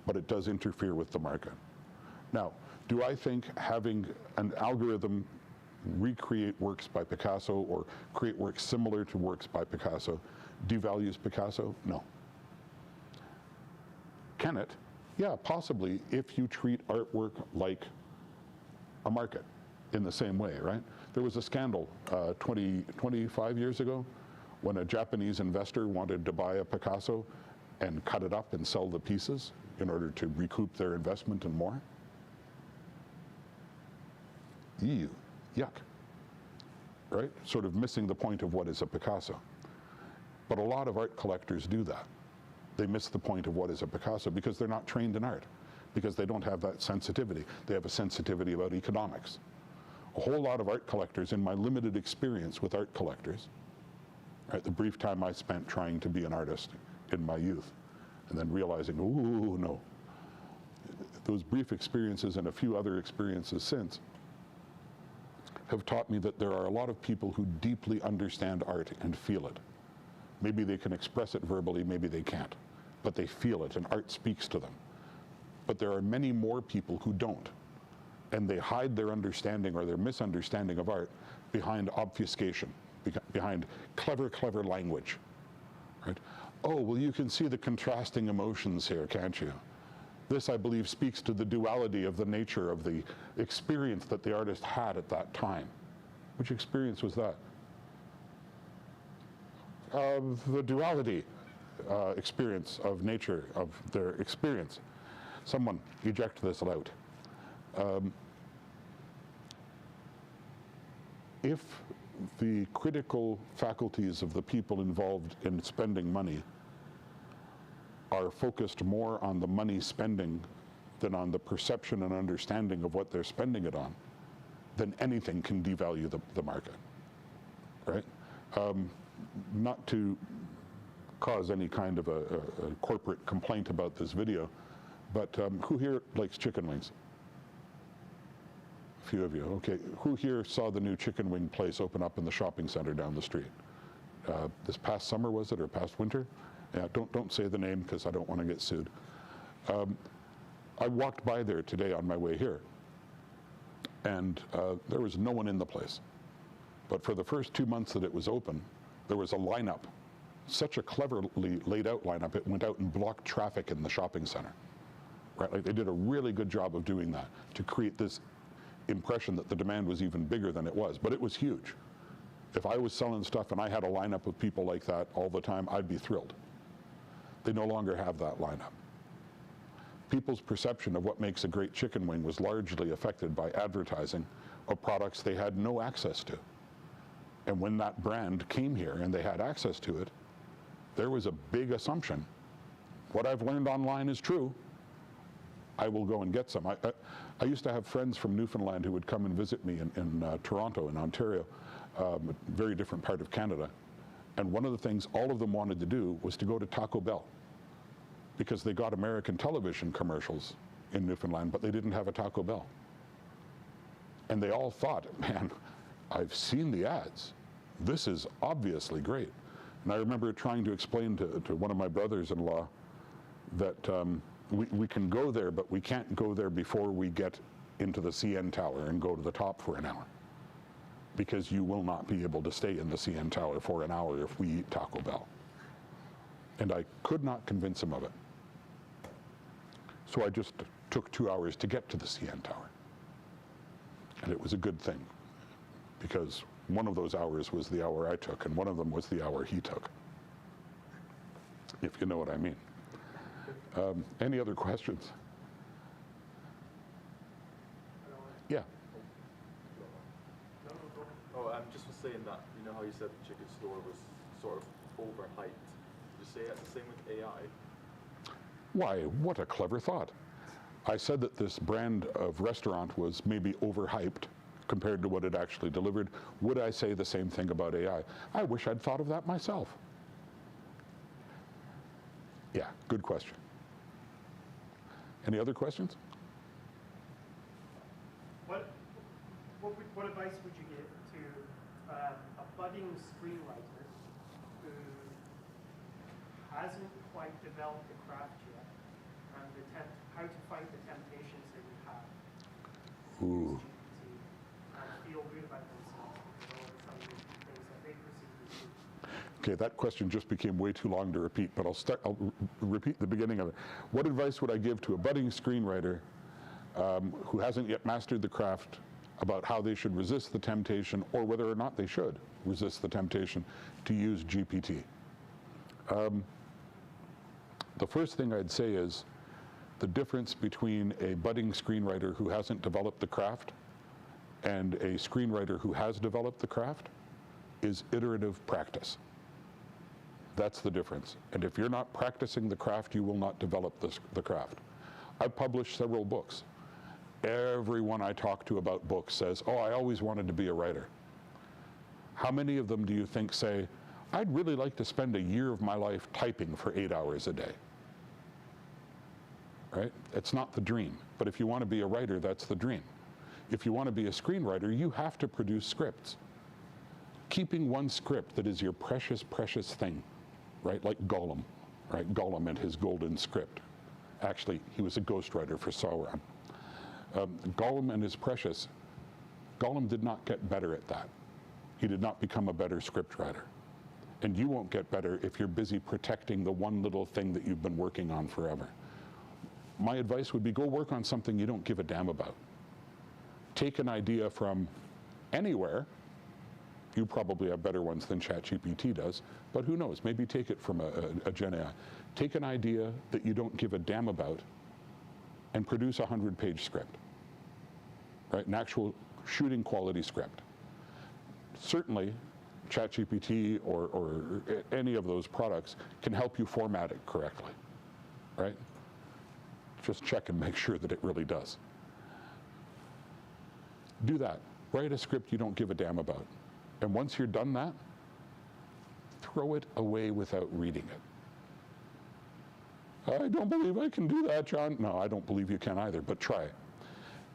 but it does interfere with the market. Now, do I think having an algorithm recreate works by Picasso or create works similar to works by Picasso devalues Picasso? No. Can it? Yeah, possibly, if you treat artwork like a market in the same way, right? There was a scandal 25 years ago when a Japanese investor wanted to buy a Picasso and cut it up and sell the pieces in order to recoup their investment and more. Ew, yuck, right? Sort of missing the point of what is a Picasso. But a lot of art collectors do that. They miss the point of what is a Picasso because they're not trained in art, because they don't have that sensitivity. They have a sensitivity about economics. A whole lot of art collectors, in my limited experience with art collectors, right, the brief time I spent trying to be an artist in my youth, and then realizing, ooh, no. Those brief experiences and a few other experiences since have taught me that there are a lot of people who deeply understand art and feel it. Maybe they can express it verbally, maybe they can't, but they feel it and art speaks to them. But there are many more people who don't, and they hide their understanding or their misunderstanding of art behind obfuscation, behind clever language, right? Oh, well, you can see the contrasting emotions here, can't you? This, I believe, speaks to the duality of the nature of the experience that the artist had at that time. Which experience was that? The duality experience of nature, of their experience. Someone eject this out. If the critical faculties of the people involved in spending money are focused more on the money spending than on the perception and understanding of what they're spending it on, then anything can devalue the market, right? Not to cause any kind of a corporate complaint about this video, but who here likes chicken wings? A few of you, okay. Who here saw the new chicken wing place open up in the shopping center down the street? This past summer, was it, or past winter? Yeah, don't say the name because I don't want to get sued. I walked by there today on my way here, and there was no one in the place. But for the first 2 months that it was open, there was a lineup, such a cleverly laid out lineup, it went out and blocked traffic in the shopping center. Right? Like they did a really good job of doing that to create this impression that the demand was even bigger than it was, but it was huge. If I was selling stuff and I had a lineup of people like that all the time, I'd be thrilled. They no longer have that lineup. People's perception of what makes a great chicken wing was largely affected by advertising of products they had no access to. And when that brand came here and they had access to it, there was a big assumption. What I've learned online is true. I will go and get some. I used to have friends from Newfoundland who would come and visit me in Toronto, in Ontario, a very different part of Canada. And one of the things all of them wanted to do was to go to Taco Bell, because they got American television commercials in Newfoundland, but they didn't have a Taco Bell. And they all thought, man, I've seen the ads. This is obviously great. And I remember trying to explain to one of my brothers-in-law that we can go there, but we can't go there before we get into the CN Tower and go to the top for an hour, because you will not be able to stay in the CN Tower for an hour if we eat Taco Bell. And I could not convince him of it. So I just took 2 hours to get to the CN Tower. And it was a good thing, because one of those hours was the hour I took, and one of them was the hour he took, if you know what I mean. Any other questions? Yeah. Oh, I'm just was saying that, you know how you said the chicken store was sort of overhyped. Did you say it's the same with AI? Why, what a clever thought. I said that this brand of restaurant was maybe overhyped compared to what it actually delivered. Would I say the same thing about AI? I wish I'd thought of that myself. Yeah, good question. Any other questions? What advice would you give to a budding screenwriter who hasn't quite developed the craft yet and attempt how to fight the temptations they would have Ooh. and feel good about themselves because all of a sudden the things that they perceive as good. Okay, that question just became way too long to repeat, but I'll repeat the beginning of it. What advice would I give to a budding screenwriter who hasn't yet mastered the craft about how they should resist the temptation, or whether or not they should resist the temptation to use GPT? The first thing I'd say is the difference between a budding screenwriter who hasn't developed the craft and a screenwriter who has developed the craft is iterative practice. That's the difference. And if you're not practicing the craft, you will not develop the craft. I've published several books. Everyone I talk to about books says, oh, I always wanted to be a writer. How many of them do you think say, I'd really like to spend a year of my life typing for 8 hours a day? Right? It's not the dream. But if you want to be a writer, that's the dream. If you want to be a screenwriter, you have to produce scripts. Keeping one script that is your precious, precious thing, right? Like Gollum, right? Gollum and his golden script. Actually, he was a ghostwriter for Sauron. Gollum and his precious, Gollum did not get better at that. He did not become a better scriptwriter. And you won't get better if you're busy protecting the one little thing that you've been working on forever. My advice would be go work on something you don't give a damn about. Take an idea from anywhere. You probably have better ones than ChatGPT does, but who knows, maybe take it from a Gen AI. Take an idea that you don't give a damn about and produce a 100-page script, right? An actual shooting quality script. Certainly, ChatGPT or any of those products can help you format it correctly, right? Just check and make sure that it really does. Do that. Write a script you don't give a damn about. And once you're done that, throw it away without reading it. I don't believe I can do that, John. No, I don't believe you can either, but try it.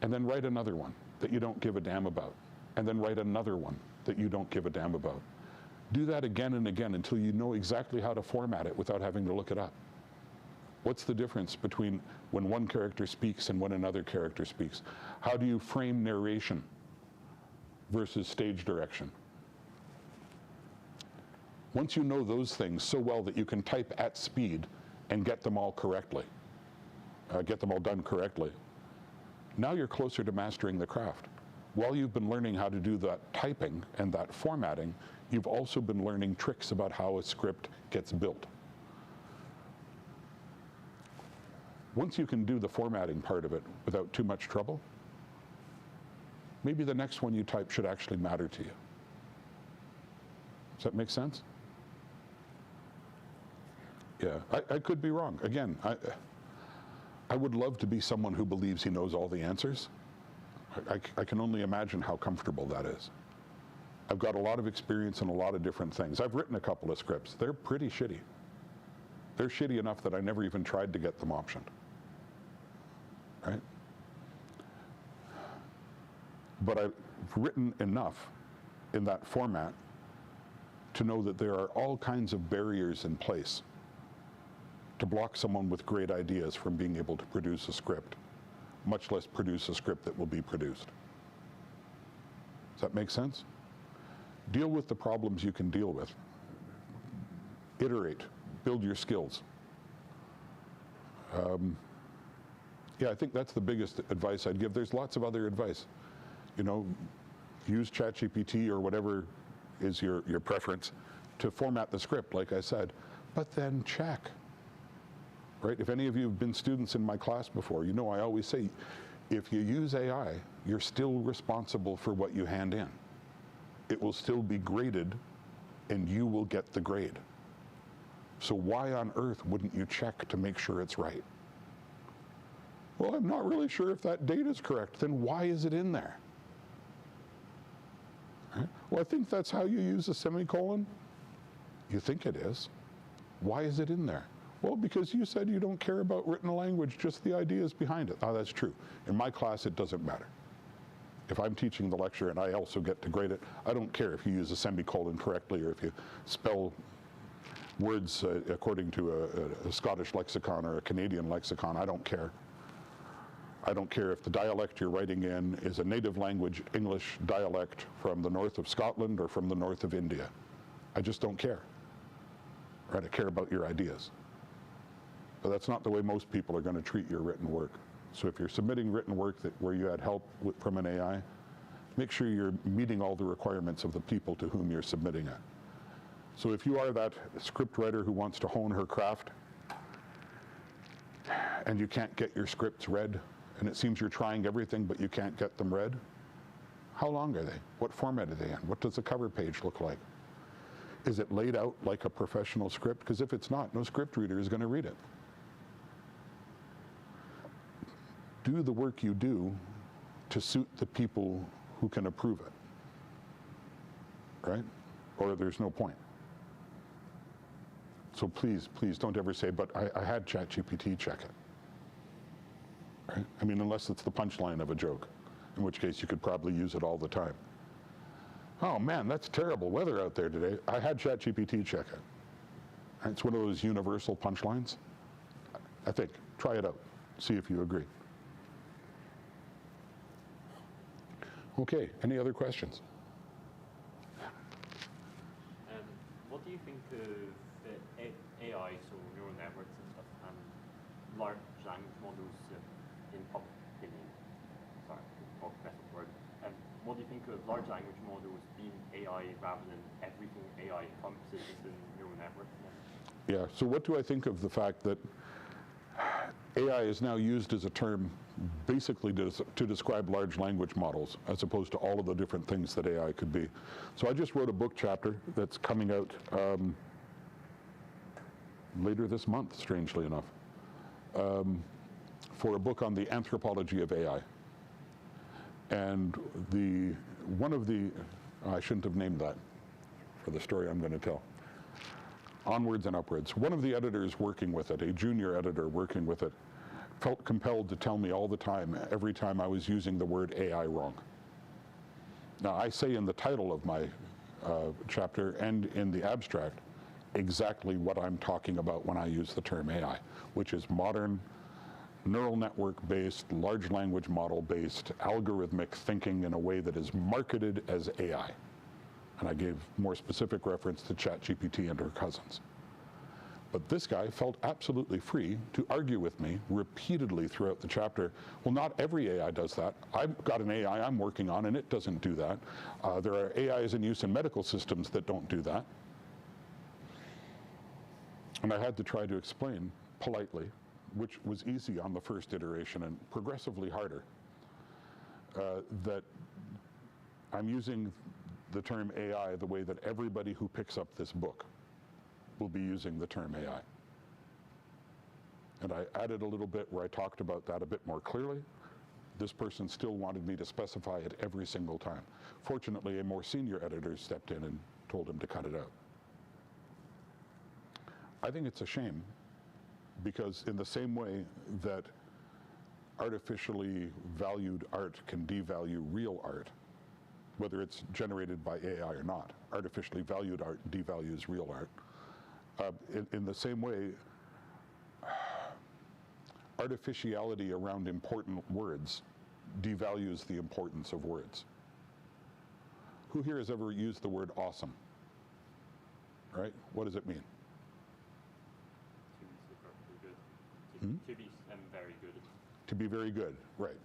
And then write another one that you don't give a damn about. And then write another one that you don't give a damn about. Do that again and again until you know exactly how to format it without having to look it up. What's the difference between when one character speaks and when another character speaks? How do you frame narration versus stage direction? Once you know those things so well that you can type at speed and get them all correctly, get them all done correctly, now you're closer to mastering the craft. While you've been learning how to do that typing and that formatting, you've also been learning tricks about how a script gets built. Once you can do the formatting part of it without too much trouble, maybe the next one you type should actually matter to you. Does that make sense? Yeah, I could be wrong. Again, I would love to be someone who believes he knows all the answers. I can only imagine how comfortable that is. I've got a lot of experience in a lot of different things. I've written a couple of scripts. They're pretty shitty. They're shitty enough that I never even tried to get them optioned. Right? But I've written enough in that format to know that there are all kinds of barriers in place to block someone with great ideas from being able to produce a script, much less produce a script that will be produced. Does that make sense? Deal with the problems you can deal with. Iterate, build your skills. Yeah, I think that's the biggest advice I'd give. There's lots of other advice. You know, use ChatGPT or whatever is your preference to format the script, like I said, but then check. Right? If any of you have been students in my class before, you know I always say, if you use AI, you're still responsible for what you hand in. It will still be graded, and you will get the grade. So why on earth wouldn't you check to make sure it's right? Well, I'm not really sure if that date is correct. Then why is it in there? Right? Well, I think that's how you use a semicolon. You think it is. Why is it in there? Well, because you said you don't care about written language, just the ideas behind it. Oh, that's true. In my class, it doesn't matter. If I'm teaching the lecture and I also get to grade it, I don't care if you use a semicolon correctly or if you spell words according to a Scottish lexicon or a Canadian lexicon. I don't care. I don't care if the dialect you're writing in is a native language English dialect from the north of Scotland or from the north of India. I just don't care. Right? I care about your ideas. But that's not the way most people are going to treat your written work. So if you're submitting written work where you had help from an AI, make sure you're meeting all the requirements of the people to whom you're submitting it. So if you are that script writer who wants to hone her craft, and you can't get your scripts read, and it seems you're trying everything but you can't get them read, how long are they? What format are they in? What does the cover page look like? Is it laid out like a professional script? Because if it's not, no script reader is going to read it. Do the work you do to suit the people who can approve it, right? Or there's no point. So please, please don't ever say, but I had ChatGPT check it. Right? I mean, unless it's the punchline of a joke, in which case you could probably use it all the time. Oh man, that's terrible weather out there today. I had ChatGPT check it. And it's one of those universal punchlines. I think. Try it out. See if you agree. Okay, any other questions? What do you think of AI, so neural networks and stuff, and large language models in public opinion? Sorry, best word. What do you think of large language models being AI rather than everything AI encompasses in neural networks? Yeah, so what do I think of the fact that AI is now used as a term basically to describe large language models as opposed to all of the different things that AI could be. So I just wrote a book chapter that's coming out later this month, strangely enough, for a book on the anthropology of AI. And I shouldn't have named that for the story I'm going to tell. Onwards and Upwards. One of the editors working with it, a junior editor working with it, felt compelled to tell me all the time, every time I was using the word AI wrong. Now, I say in the title of my chapter and in the abstract exactly what I'm talking about when I use the term AI, which is modern neural network-based, large language model-based, algorithmic thinking in a way that is marketed as AI. And I gave more specific reference to ChatGPT and her cousins. But this guy felt absolutely free to argue with me repeatedly throughout the chapter. Well, not every AI does that. I've got an AI I'm working on and it doesn't do that. There are AIs in use in medical systems that don't do that. And I had to try to explain politely, which was easy on the first iteration and progressively harder, that I'm using the term AI the way that everybody who picks up this book will be using the term AI. And I added a little bit where I talked about that a bit more clearly. This person still wanted me to specify it every single time. Fortunately, a more senior editor stepped in and told him to cut it out. I think it's a shame because in the same way that artificially valued art can devalue real art, whether it's generated by AI or not, artificially valued art devalues real art. In the same way, artificiality around important words devalues the importance of words. Who here has ever used the word awesome? Right? What does it mean? To be very good. To be very good, right.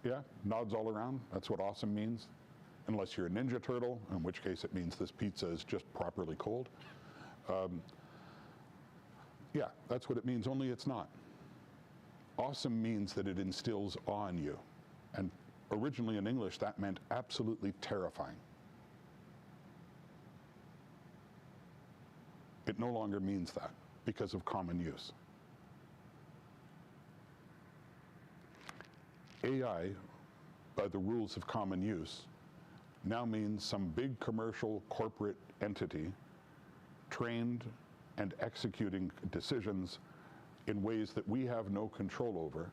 Yeah, nods all around. That's what awesome means. Unless you're a Ninja Turtle, in which case it means this pizza is just properly cold. Yeah, that's what it means, only it's not. Awesome means that it instills awe in you. And originally in English, that meant absolutely terrifying. It no longer means that because of common use. AI, by the rules of common use, now means some big commercial corporate entity trained and executing decisions in ways that we have no control over,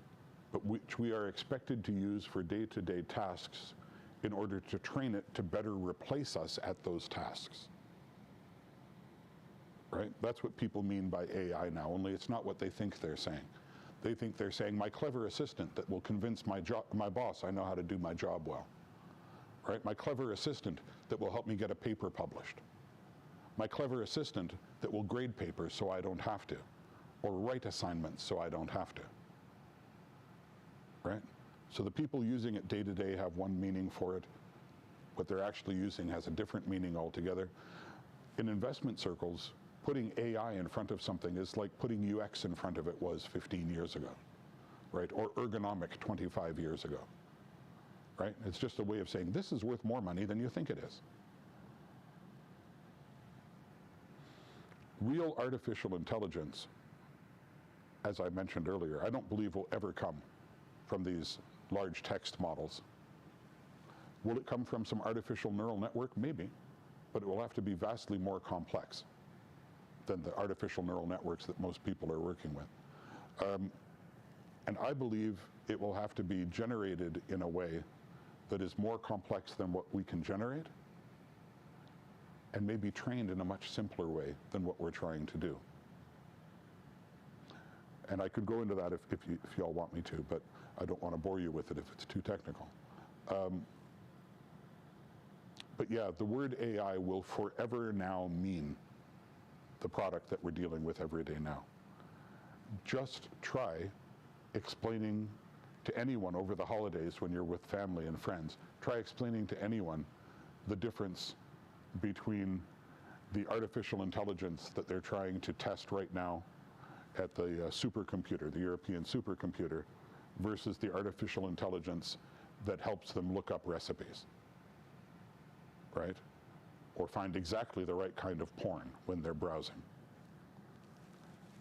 but which we are expected to use for day-to-day tasks in order to train it to better replace us at those tasks. Right? That's what people mean by AI now, only it's not what they think they're saying. They think they're saying, my clever assistant that will convince my boss I know how to do my job well. Right? My clever assistant that will help me get a paper published. My clever assistant that will grade papers so I don't have to, or write assignments so I don't have to. Right? So the people using it day to day have one meaning for it. What they're actually using has a different meaning altogether. In investment circles, putting AI in front of something is like putting UX in front of it was 15 years ago, right? Or ergonomic 25 years ago, right? It's just a way of saying this is worth more money than you think it is. Real artificial intelligence, as I mentioned earlier, I don't believe will ever come from these large text models. Will it come from some artificial neural network? Maybe, but it will have to be vastly more complex than the artificial neural networks that most people are working with. And I believe it will have to be generated in a way that is more complex than what we can generate, and maybe trained in a much simpler way than what we're trying to do. And I could go into that if you all want me to, but I don't want to bore you with it if it's too technical. But yeah, the word AI will forever now mean the product that we're dealing with every day now. Just try explaining to anyone over the holidays when you're with family and friends, try explaining to anyone the difference between the artificial intelligence that they're trying to test right now at the supercomputer, the European supercomputer, versus the artificial intelligence that helps them look up recipes, right? Or find exactly the right kind of porn when they're browsing.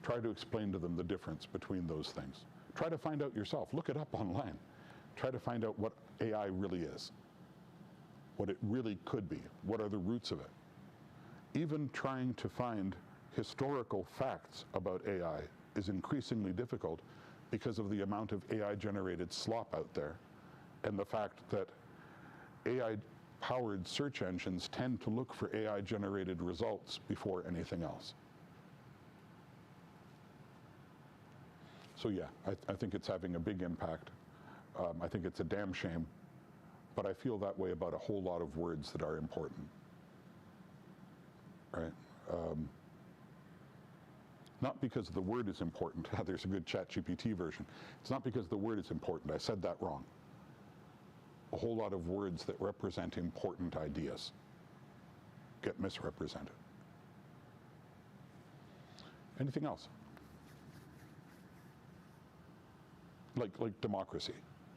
Try to explain to them the difference between those things. Try to find out yourself. Look it up online. Try to find out what AI really is, what it really could be, what are the roots of it. Even trying to find historical facts about AI is increasingly difficult because of the amount of AI-generated slop out there, and the fact that AI-powered search engines tend to look for AI-generated results before anything else. So yeah, I think it's having a big impact. I think it's a damn shame, but I feel that way about a whole lot of words that are important, right? Not because the word is important. There's a good ChatGPT version. It's not because the word is important. I said that wrong. A whole lot of words that represent important ideas get misrepresented. Anything else? Like democracy,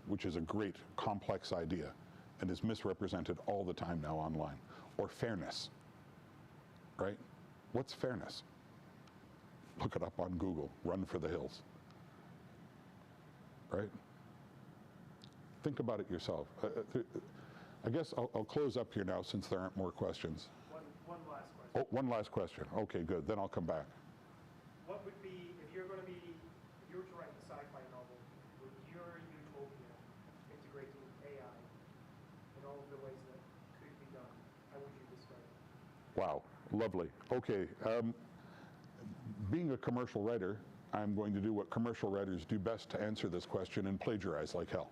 which is a great, complex idea and is misrepresented all the time now online. Or fairness, right? What's fairness? Look it up on Google, run for the hills, right? Think about it yourself. I guess I'll close up here now since there aren't more questions. One last question. Oh, one last question. Okay, good, then I'll come back. What would be, if you were to write a sci-fi novel, would your utopia integrating AI in all of the ways that could be done, how would you describe it? Wow, lovely. Okay, being a commercial writer, I'm going to do what commercial writers do best to answer this question and plagiarize like hell.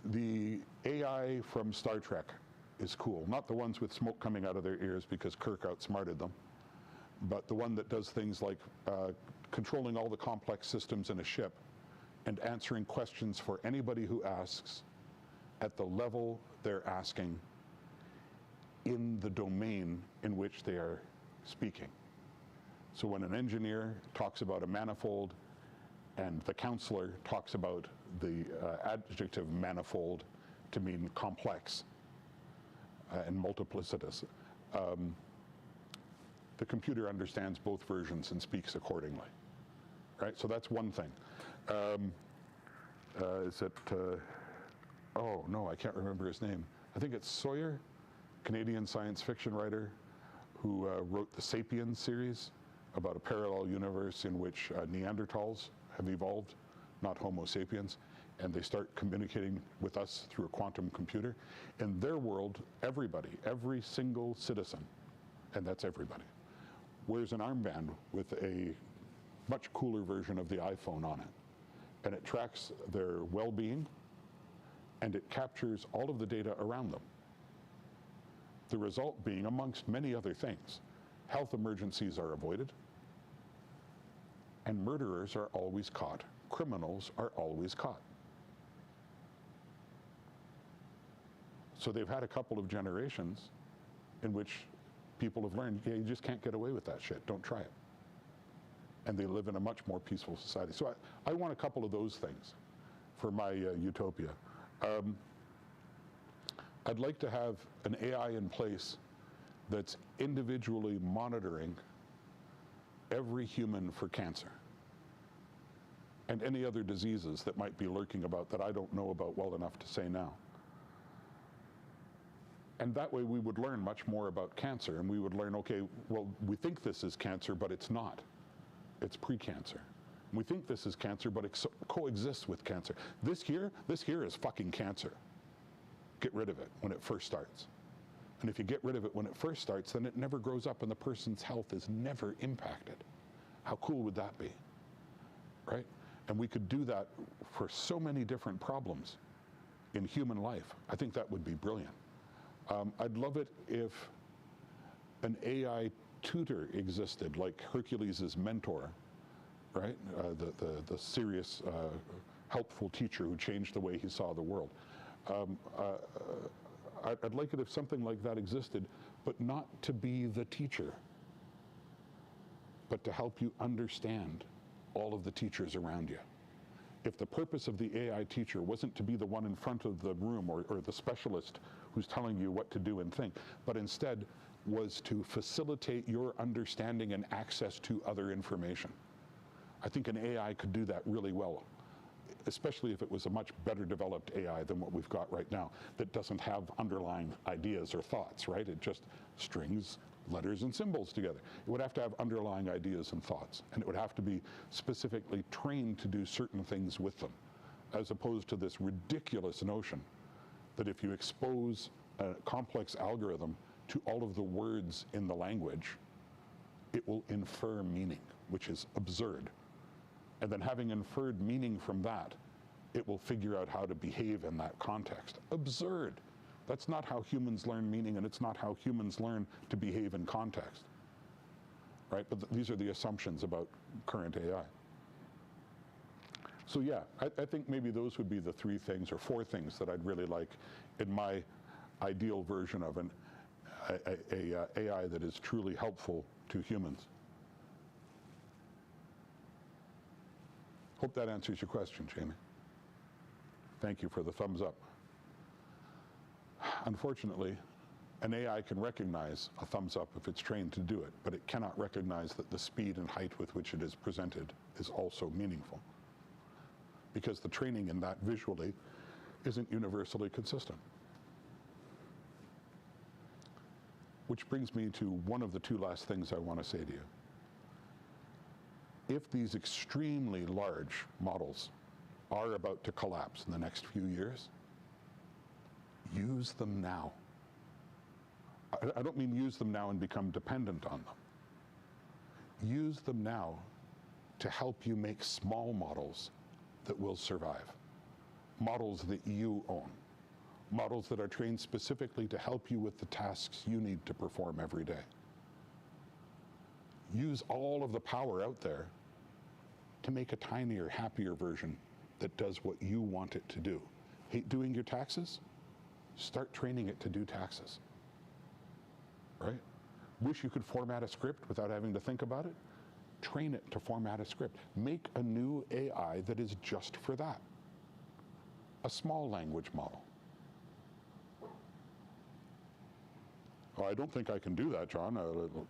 The AI from Star Trek is cool. Not the ones with smoke coming out of their ears because Kirk outsmarted them, but the one that does things like controlling all the complex systems in a ship and answering questions for anybody who asks at the level they're asking in the domain in which they are speaking. So when an engineer talks about a manifold and the counselor talks about the adjective manifold to mean complex and multiplicitous, the computer understands both versions and speaks accordingly, right? So that's one thing. Oh no, I can't remember his name. I think it's Sawyer, Canadian science fiction writer who wrote the Sapiens series about a parallel universe in which Neanderthals have evolved, not Homo sapiens, and they start communicating with us through a quantum computer. In their world, everybody, every single citizen, and that's everybody, wears an armband with a much cooler version of the iPhone on it. And it tracks their well-being, and it captures all of the data around them. The result being, amongst many other things, health emergencies are avoided, and murderers are always caught. Criminals are always caught. So they've had a couple of generations in which people have learned, yeah, you just can't get away with that shit. Don't try it. And they live in a much more peaceful society. So I want a couple of those things for my utopia. I'd like to have an AI in place that's individually monitoring every human for cancer and any other diseases that might be lurking about that I don't know about well enough to say now. And that way we would learn much more about cancer, and we would learn, okay, well, we think this is cancer, but it's not. It's pre-cancer. We think this is cancer, but it coexists with cancer. This here is fucking cancer. Get rid of it when it first starts. And if you get rid of it when it first starts, then it never grows up and the person's health is never impacted. How cool would that be, right? And we could do that for so many different problems in human life. I think that would be brilliant. I'd love it if an AI tutor existed, like Hercules' mentor, right? The serious, helpful teacher who changed the way he saw the world. I'd like it if something like that existed, but not to be the teacher, but to help you understand all of the teachers around you. If the purpose of the AI teacher wasn't to be the one in front of the room or the specialist who's telling you what to do and think, but instead was to facilitate your understanding and access to other information. I think an AI could do that really well, especially if it was a much better developed AI than what we've got right now that doesn't have underlying ideas or thoughts, right? It just strings letters and symbols together. It would have to have underlying ideas and thoughts, and it would have to be specifically trained to do certain things with them, as opposed to this ridiculous notion that if you expose a complex algorithm to all of the words in the language, it will infer meaning, which is absurd. And then having inferred meaning from that, it will figure out how to behave in that context. Absurd. That's not how humans learn meaning, and it's not how humans learn to behave in context, right? But these are the assumptions about current AI. So yeah, I think maybe those would be the 3 things or 4 things that I'd really like in my ideal version of an AI that is truly helpful to humans. Hope that answers your question, Jamie. Thank you for the thumbs up. Unfortunately, an AI can recognize a thumbs up if it's trained to do it, but it cannot recognize that the speed and height with which it is presented is also meaningful, because the training in that visually isn't universally consistent. Which brings me to one of the 2 last things I want to say to you. If these extremely large models are about to collapse in the next few years, use them now. I don't mean use them now and become dependent on them. Use them now to help you make small models that will survive. Models that you own. Models that are trained specifically to help you with the tasks you need to perform every day. Use all of the power out there to make a tinier, happier version that does what you want it to do. Hate doing your taxes? Start training it to do taxes, right? Wish you could format a script without having to think about it? Train it to format a script. Make a new AI that is just for that. A small language model. Oh, I don't think I can do that, John.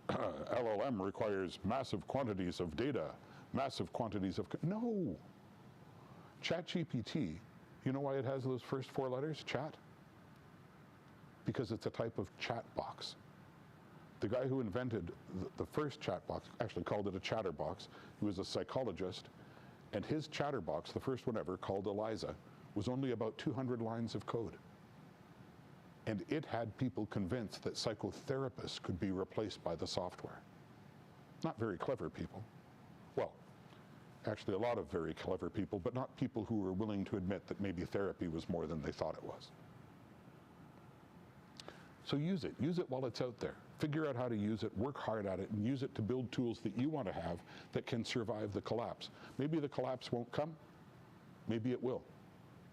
LLM requires massive quantities of data, massive quantities of... No! ChatGPT, you know why it has those first 4 letters, chat? Because it's a type of chat box. The guy who invented the first chat box actually called it a chatterbox. He was a psychologist, and his chatterbox, the first one ever, called Eliza, was only about 200 lines of code. And it had people convinced that psychotherapists could be replaced by the software. Not very clever people. Well, Actually, a lot of very clever people, but not people who were willing to admit that maybe therapy was more than they thought it was. So use it while it's out there. Figure out how to use it, work hard at it, and use it to build tools that you want to have that can survive the collapse. Maybe the collapse won't come, maybe it will,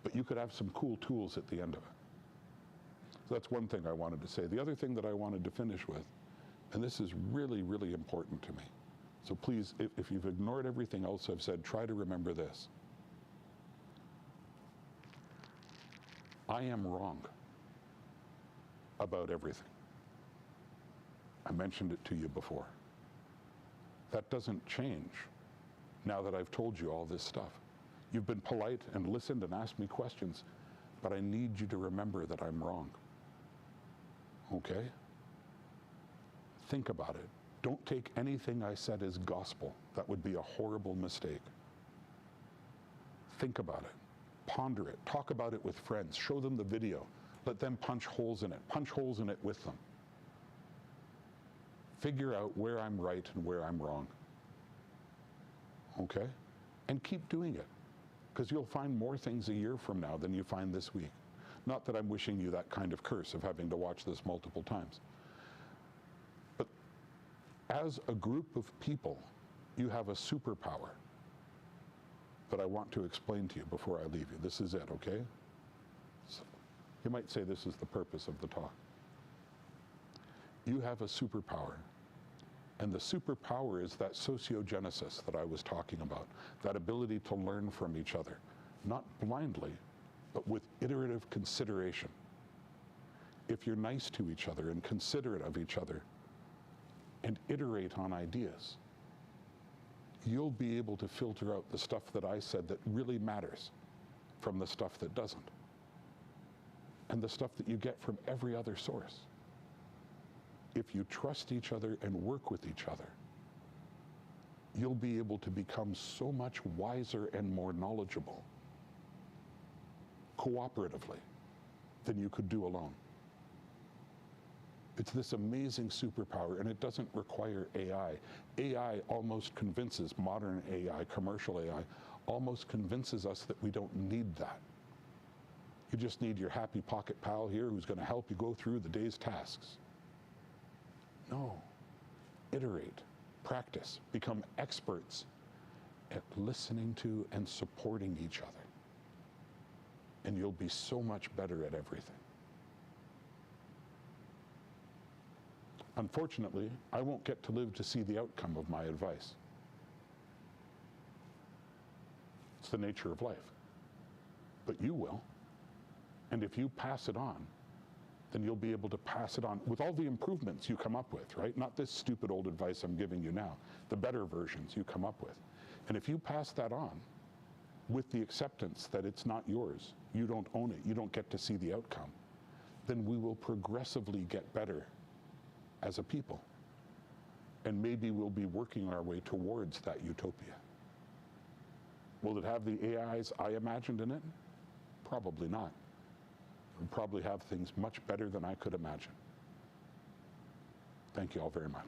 but you could have some cool tools at the end of it. So that's one thing I wanted to say. The other thing that I wanted to finish with, and this is really, really important to me, so please, if you've ignored everything else I've said, try to remember this. I am wrong about everything. I mentioned it to you before. That doesn't change now that I've told you all this stuff. You've been polite and listened and asked me questions, but I need you to remember that I'm wrong. Okay? Think about it. Don't take anything I said as gospel. That would be a horrible mistake. Think about it. Ponder it. Talk about it with friends. Show them the video. Let them punch holes in it. Punch holes in it with them. Figure out where I'm right and where I'm wrong. Okay? And keep doing it. Because you'll find more things a year from now than you find this week. Not that I'm wishing you that kind of curse of having to watch this multiple times. But as a group of people, you have a superpower that I want to explain to you before I leave you. This is it, okay? So, you might say this is the purpose of the talk. You have a superpower. And the superpower is that sociogenesis that I was talking about, that ability to learn from each other, not blindly, but with iterative consideration. If you're nice to each other and considerate of each other and iterate on ideas, you'll be able to filter out the stuff that I said that really matters from the stuff that doesn't, and the stuff that you get from every other source. If you trust each other and work with each other, you'll be able to become so much wiser and more knowledgeable cooperatively than you could do alone. It's this amazing superpower, and it doesn't require AI. AI almost convinces, modern AI, commercial AI, almost convinces us that we don't need that. You just need your happy pocket pal here who's going to help you go through the day's tasks. No. Iterate, practice, become experts at listening to and supporting each other. And you'll be so much better at everything. Unfortunately, I won't get to live to see the outcome of my advice. It's the nature of life. But you will. And if you pass it on, then you'll be able to pass it on with all the improvements you come up with, right? Not this stupid old advice I'm giving you now, the better versions you come up with. And if you pass that on with the acceptance that it's not yours, you don't own it, you don't get to see the outcome, then we will progressively get better as a people. And maybe we'll be working our way towards that utopia. Will it have the AIs I imagined in it? Probably not. It'll probably have things much better than I could imagine. Thank you all very much.